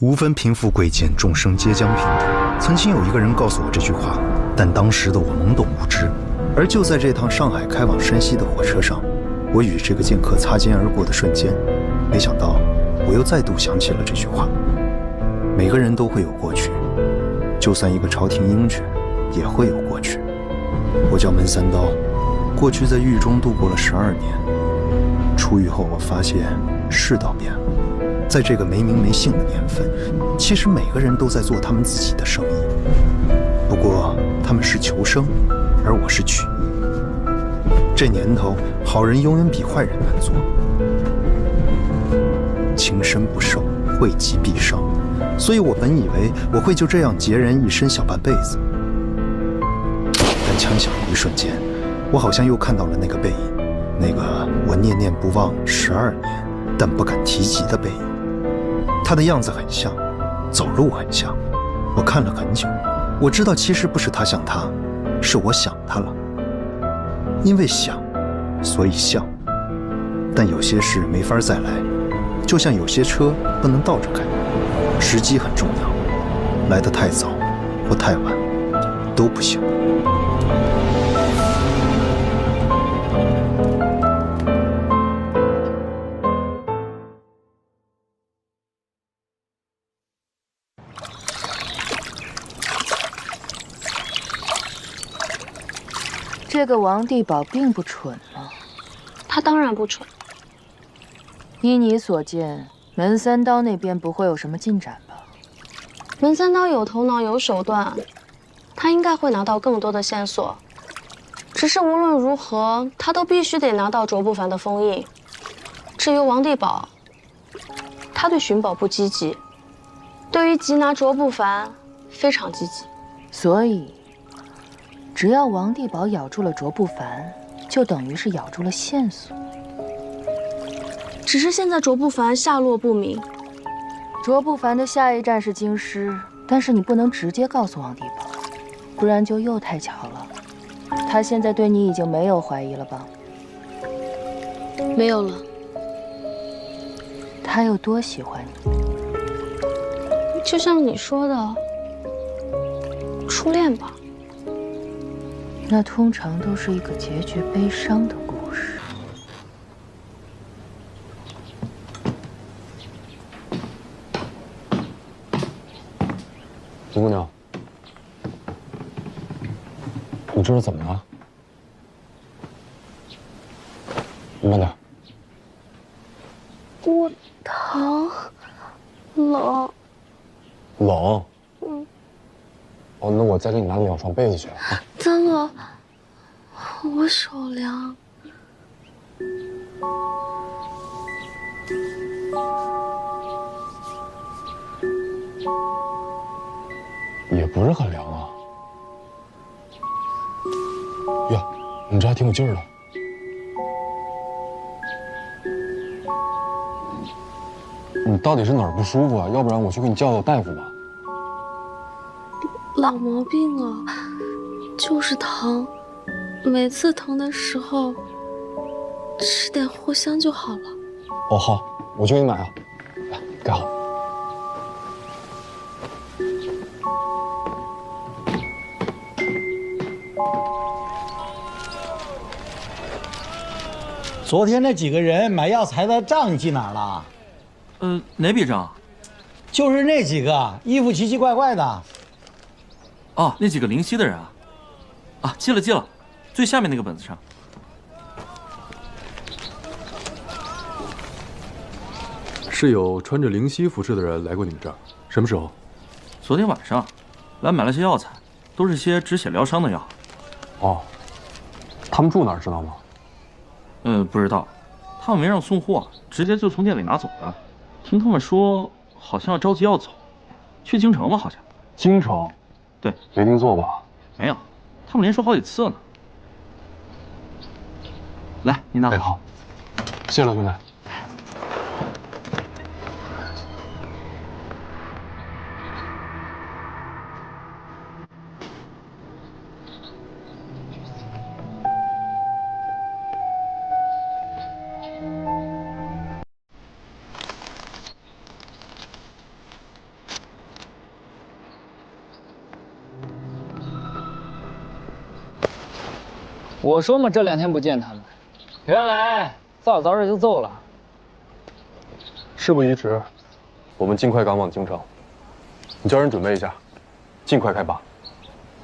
无分贫富贵贱，众生皆将平等。曾经有一个人告诉我这句话，但当时的我懵懂无知。而就在这趟上海开往山西的火车上，我与这个剑客擦肩而过的瞬间，没想到我又再度想起了这句话：每个人都会有过去，就算一个朝廷鹰犬，也会有过去。我叫门三刀，过去在狱中度过了12年。出狱后，我发现世道变了，在这个没名没姓的年份，其实每个人都在做他们自己的生意，不过他们是求生，而我是取义。这年头，好人永远比坏人难做。情深不寿，惠及必伤，所以我本以为我会就这样孑然一身小半辈子。但枪响的一瞬间，我好像又看到了那个背影，那个我念念不忘12年但不敢提及的背影。他的样子很像，走路很像，我看了很久，我知道其实不是他像他，是我想他了。因为想，所以像。但有些事没法再来，就像有些车不能倒着开，时机很重要，来得太早或太晚都不行。这个王地保并不蠢嘛。他当然不蠢。依你所见，门三刀那边不会有什么进展吧？门三刀有头脑有手段，他应该会拿到更多的线索。只是无论如何，他都必须得拿到卓不凡的封印。至于王地保，他对寻宝不积极，对于缉拿卓不凡非常积极。所以，只要王地保咬住了卓不凡，就等于是咬住了线索。只是现在卓不凡下落不明。卓不凡的下一站是京师，但是你不能直接告诉王地保，不然就又太巧了。他现在对你已经没有怀疑了吧？没有了。他有多喜欢你？就像你说的，初恋吧。那通常都是一个结局悲伤的故事。林姑娘，你这是怎么了？慢点。我疼，冷。冷？嗯。哦，那我再给你拿2床被子去啊。真的，我手凉。也不是很凉啊。呀，你这还挺有劲儿的。你到底是哪儿不舒服啊？要不然我去给你叫大夫吧。老毛病了，就是疼。每次疼的时候，吃点藿香就好了。哦，好，我去给你买啊。来，盖好。昨天那几个人买药材的账你记哪儿了？哪笔账？就是那几个衣服奇奇怪怪的。哦，那几个灵犀的人啊。啊，记了，最下面那个本子上。是有穿着灵犀服饰的人来过你们这儿，什么时候？昨天晚上，来买了些药材，都是些止血疗伤的药。哦，他们住哪儿知道吗？不知道，他们没让送货，直接就从店里拿走了。听他们说，好像着急要走，去京城吧，好像。京城？对，没听错吧？没有，他们连说好几次呢。来，你拿。哎，好，谢了，兄弟。我说嘛，这2天不见他们，原来早早的就走了。事不宜迟，我们尽快赶往京城。你叫人准备一下，尽快开拔。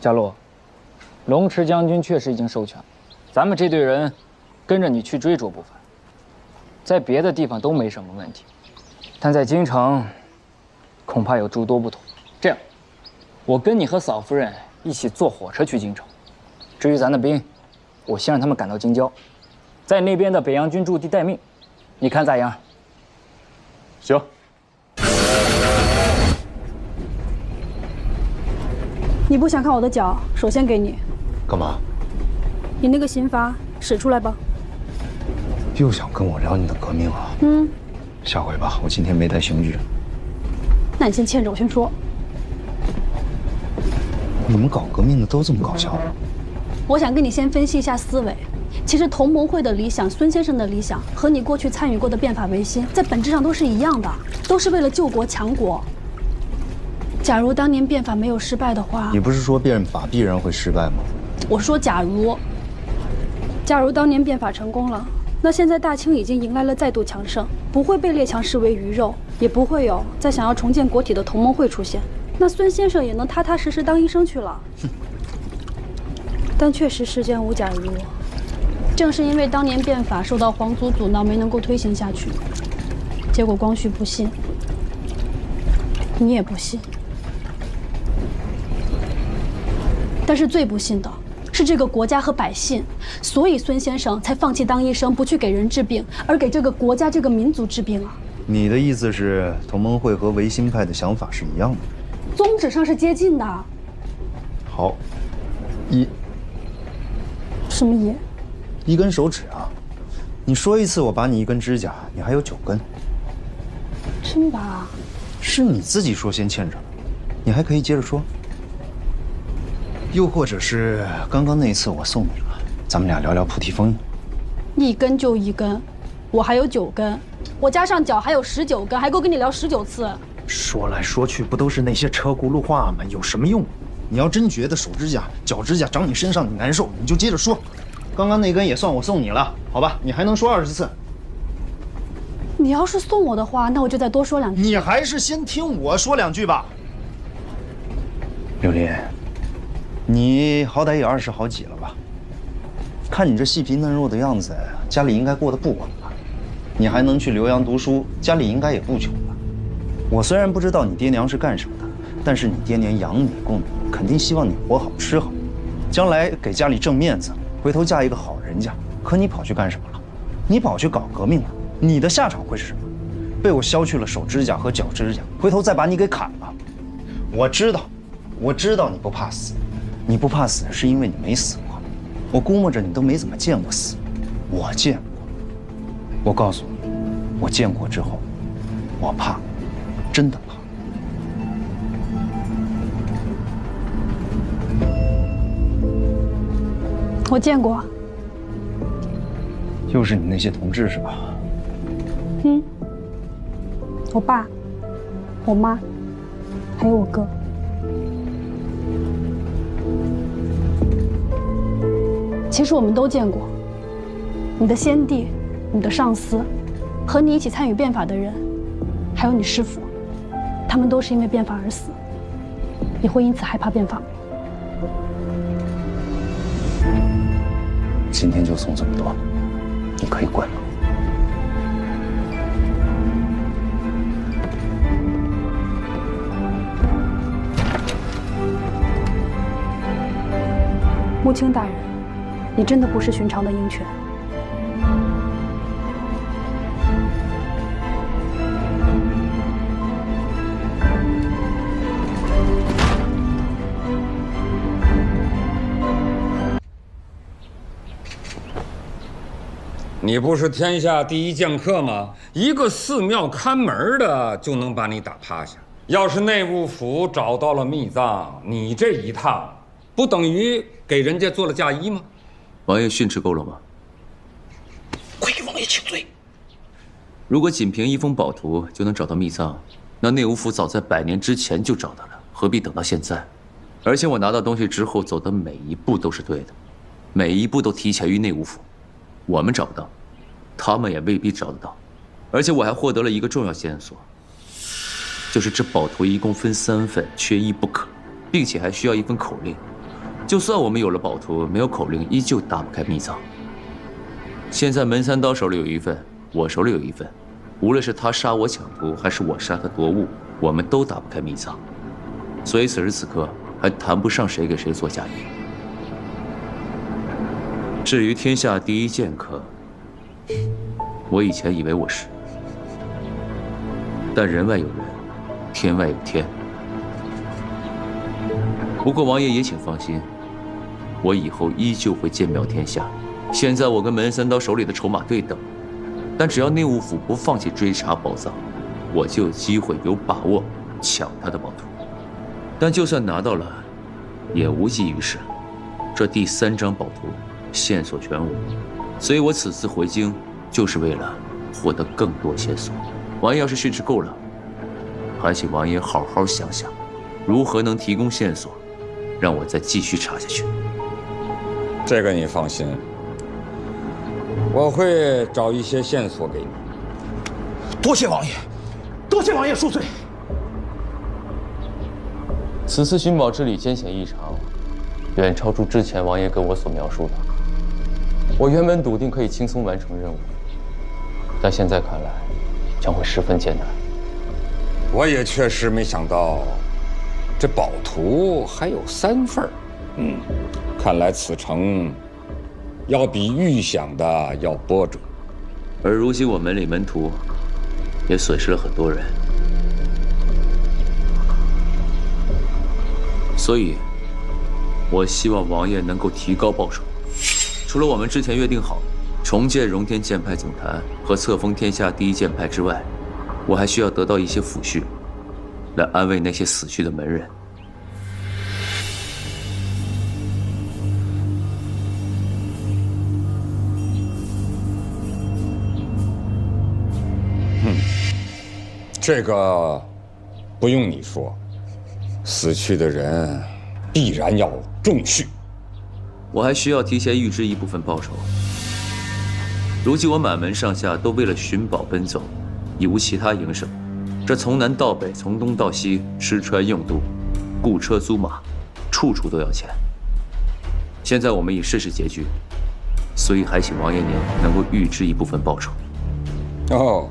贾洛，龙池将军确实已经授权，咱们这队人跟着你去追卓不凡，在别的地方都没什么问题，但在京城恐怕有诸多不同。这样，我跟你和嫂夫人一起坐火车去京城。至于咱的兵，我先让他们赶到京郊，在那边的北洋军驻地待命，你看咋样？行。你不想看我的脚，首先给你。干嘛？你那个刑罚使出来吧。又想跟我聊你的革命啊？下回吧，我今天没带刑具。那你先欠着，我先说。你们搞革命的都这么搞笑？我想跟你先分析一下思维。其实同盟会的理想，孙先生的理想，和你过去参与过的变法维新，在本质上都是一样的，都是为了救国强国。假如当年变法没有失败的话，你不是说变法必然会失败吗？我说假如当年变法成功了，那现在大清已经迎来了再度强盛，不会被列强视为鱼肉，也不会有再想要重建国体的同盟会出现，那孙先生也能踏踏实实当医生去了。但确实世间无假如，正是因为当年变法受到皇族阻挠，没能够推行下去，结果光绪不信，你也不信。但是最不幸的是这个国家和百姓，所以孙先生才放弃当医生，不去给人治病，而给这个国家、这个民族治病啊。你的意思是，同盟会和维新派的想法是一样的？宗旨上是接近的。好，一。什么一？一根手指啊！你说一次，我拔你1根指甲，你还有9根。真拔？是你自己说先欠着，你还可以接着说。又或者是刚刚那一次我送你了，咱们俩聊聊菩提风。1根就1根，我还有9根，我加上脚还有19根，还够跟你聊19次。说来说去不都是那些车轱辘话吗？有什么用？你要真觉得手指甲、脚指甲长你身上你难受，你就接着说。刚刚那根也算我送你了，好吧？你还能说20次。你要是送我的话，那我就再多说2句。你还是先听我说2句吧。刘林，你好歹也20好几了吧？看你这细皮嫩肉的样子，家里应该过得不稳吧？你还能去留洋读书，家里应该也不穷吧？我虽然不知道你爹娘是干什么的，但是你爹娘养你供你，肯定希望你活好吃好，将来给家里挣面子，回头嫁一个好人家。可你跑去干什么了？你跑去搞革命了，你的下场会是什么？被我削去了手指甲和脚指甲，回头再把你给砍了。我知道你不怕死，你不怕死是因为你没死过。我估摸着你都没怎么见过死，我见过。我告诉你，我见过之后，我怕，真的怕。我见过。又是你那些同志是吧？我爸、我妈，还有我哥。其实我们都见过，你的先帝、你的上司，和你一起参与变法的人，还有你师父，他们都是因为变法而死。你会因此害怕变法吗？今天就送这么多，你可以滚了。穆青大人，你真的不是寻常的鹰犬。你不是天下第一剑客吗？一个寺庙看门的就能把你打趴下。要是内务府找到了密藏，你这一趟不等于给人家做了嫁衣吗？王爷训斥够了吗？快给王爷请罪。如果仅凭一封宝图就能找到密藏，那内务府早在100年之前就找到了，何必等到现在？而且我拿到东西之后走的每一步都是对的，每一步都提前于内务府，我们找不到，他们也未必找得到。而且我还获得了一个重要线索，就是这宝图一共分3份，缺一不可，并且还需要一份口令。就算我们有了宝图，没有口令，依旧打不开秘藏。现在门三刀手里有一份，我手里有一份，无论是他杀我抢图，还是我杀他夺物，我们都打不开秘藏。所以此时此刻还谈不上谁给谁做嫁衣。至于天下第一剑客，我以前以为我是，但人外有人，天外有天。不过王爷也请放心，我以后依旧会剑表天下。现在我跟门三刀手里的筹码对等，但只要内务府不放弃追查宝藏，我就有机会有把握抢他的宝图。但就算拿到了，也无济于事。这第3张宝图线索全无，所以我此次回京就是为了获得更多线索。王爷要是兴致够了，还请王爷好好想想，如何能提供线索，让我再继续查下去。这个你放心，我会找一些线索给你。多谢王爷，多谢王爷恕罪。此次寻宝之旅艰险异常，远超出之前王爷跟我所描述的。我原本笃定可以轻松完成任务，但现在看来将会十分艰难。我也确实没想到，这宝图还有3份。看来此程要比预想的要波折。而如今我门里门徒也损失了很多人，所以我希望王爷能够提高报酬。除了我们之前约定好重建荣天剑派总坛和册封天下第一剑派之外，我还需要得到一些抚恤，来安慰那些死去的门人。这个不用你说，死去的人必然要重恤。我还需要提前预支一部分报酬。如今我满门上下都为了寻宝奔走，已无其他营生。这从南到北，从东到西，吃穿用度，雇车租马，处处都要钱。现在我们已事事拮据，所以还请王爷您能够预支一部分报酬。哦，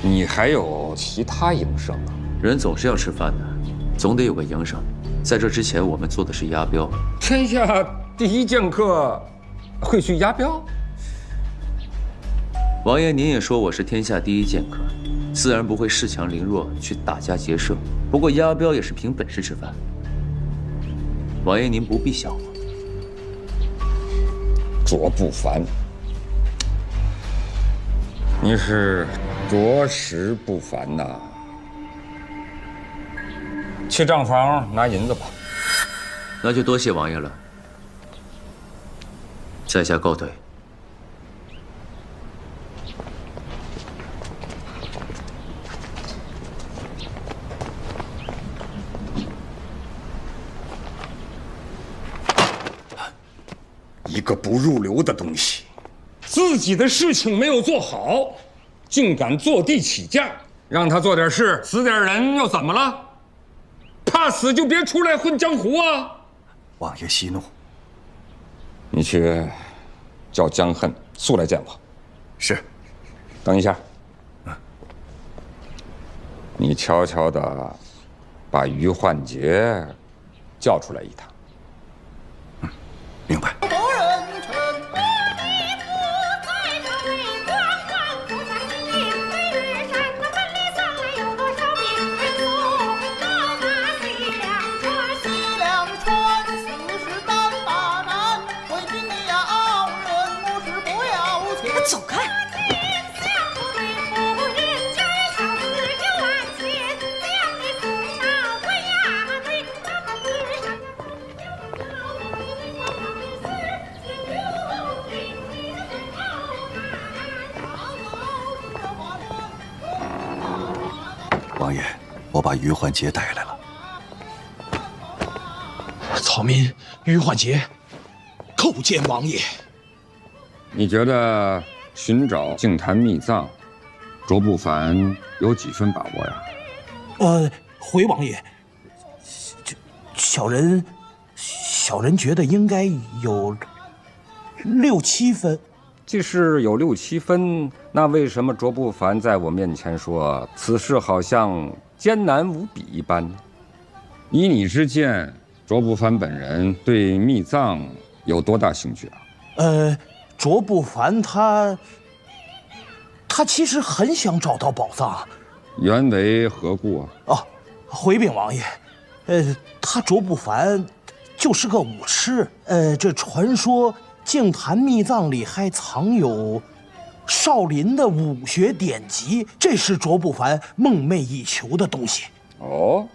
你还有其他营生啊？人总是要吃饭的，总得有个营生。在这之前，我们做的是押镖。天下第一剑客会去押镖？王爷，您也说我是天下第一剑客，自然不会恃强凌弱去打家劫舍。不过押镖也是凭本事吃饭。王爷您不必笑话。卓不凡，你是着实不凡呐。去账房拿银子吧。那就多谢王爷了。在下告退。一个不入流的东西，自己的事情没有做好，竟敢坐地起价，让他做点事，死点人又怎么了？怕死就别出来混江湖啊！王爷息怒，你去叫江恨速来见我。是。等一下。你悄悄地把于焕杰叫出来一趟。明白。走开！王爷，我把于焕杰带来了。草民于焕杰，叩见王爷。你觉得寻找净坛秘藏，卓不凡有几分把握呀？回王爷，小人觉得应该有6、7分。即使有6、7分，那为什么卓不凡在我面前说此事好像艰难无比一般？以你之见，卓不凡本人对秘藏有多大兴趣啊？卓不凡他其实很想找到宝藏。原为何故啊？哦，回禀王爷，他卓不凡就是个武痴。这传说净坛秘藏里还藏有少林的武学典籍，这是卓不凡梦寐以求的东西。哦，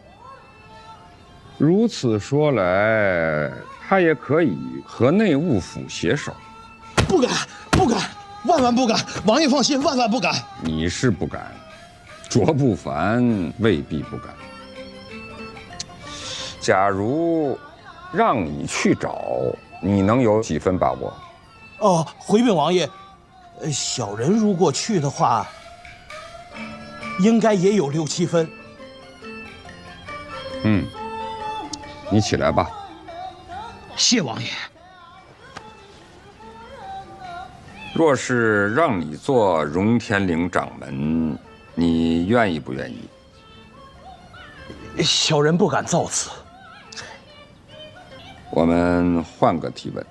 如此说来，他也可以和内务府携手。不敢，万万不敢！王爷放心，万万不敢。你是不敢，卓不凡未必不敢。假如让你去找，你能有几分把握？哦，回禀王爷，小人如果去的话，应该也有6、7分。你起来吧。谢王爷。若是让你做荣天陵掌门，你愿意不愿意？小人不敢造次。我们换个提问。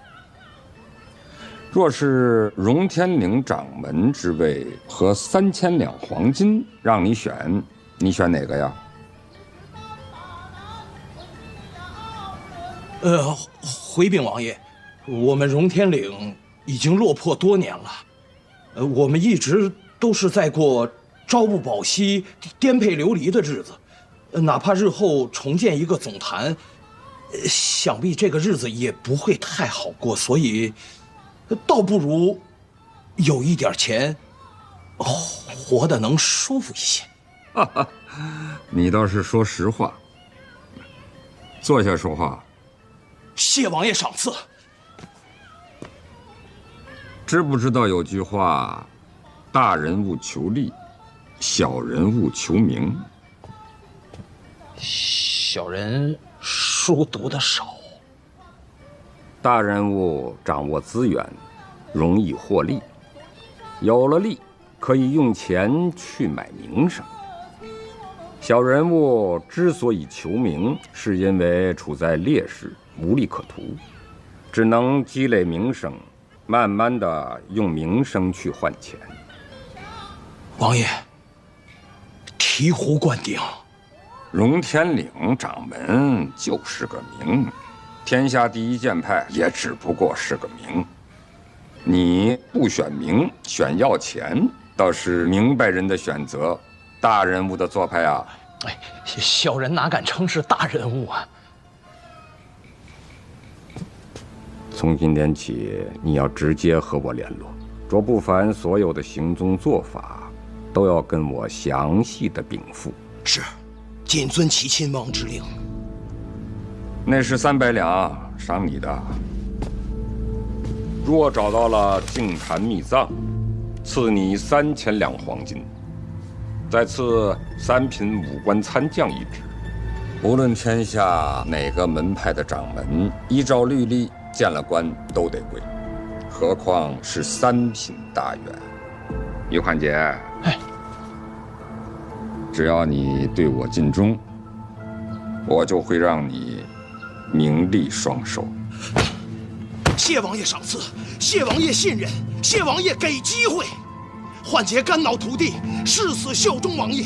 若是荣天陵掌门之位和3000两黄金让你选，你选哪个呀？回禀王爷，我们荣天岭已经落魄多年了，我们一直都是在过朝不保夕、颠沛流离的日子，哪怕日后重建一个总坛，想必这个日子也不会太好过，所以倒不如有一点钱，活得能舒服一些。你倒是说实话。坐下说话。谢王爷赏赐。知不知道有句话，大人物求利，小人物求名？小人书读得少。大人物掌握资源，容易获利，有了利，可以用钱去买名声。小人物之所以求名，是因为处在劣势，无利可图，只能积累名声，慢慢的用名声去换钱。王爷，醍醐灌顶。荣天岭掌门就是个名，天下第一剑派也只不过是个名。你不选名，选要钱，倒是明白人的选择。大人物的做派啊！小人哪敢称是大人物啊！从今天起，你要直接和我联络，卓不凡所有的行踪做法，都要跟我详细的禀赋。是，谨遵齐亲王之令。那是300两，赏你的。若找到了净坛秘藏，赐你3000两黄金。再赐3品武官参将一职。无论天下哪个门派的掌门，依照律例见了官都得跪，何况是3品大员？于焕杰，只要你对我尽忠，我就会让你名利双收。谢王爷赏赐，谢王爷信任，谢王爷给机会。焕杰肝脑涂地，誓死效忠王爷。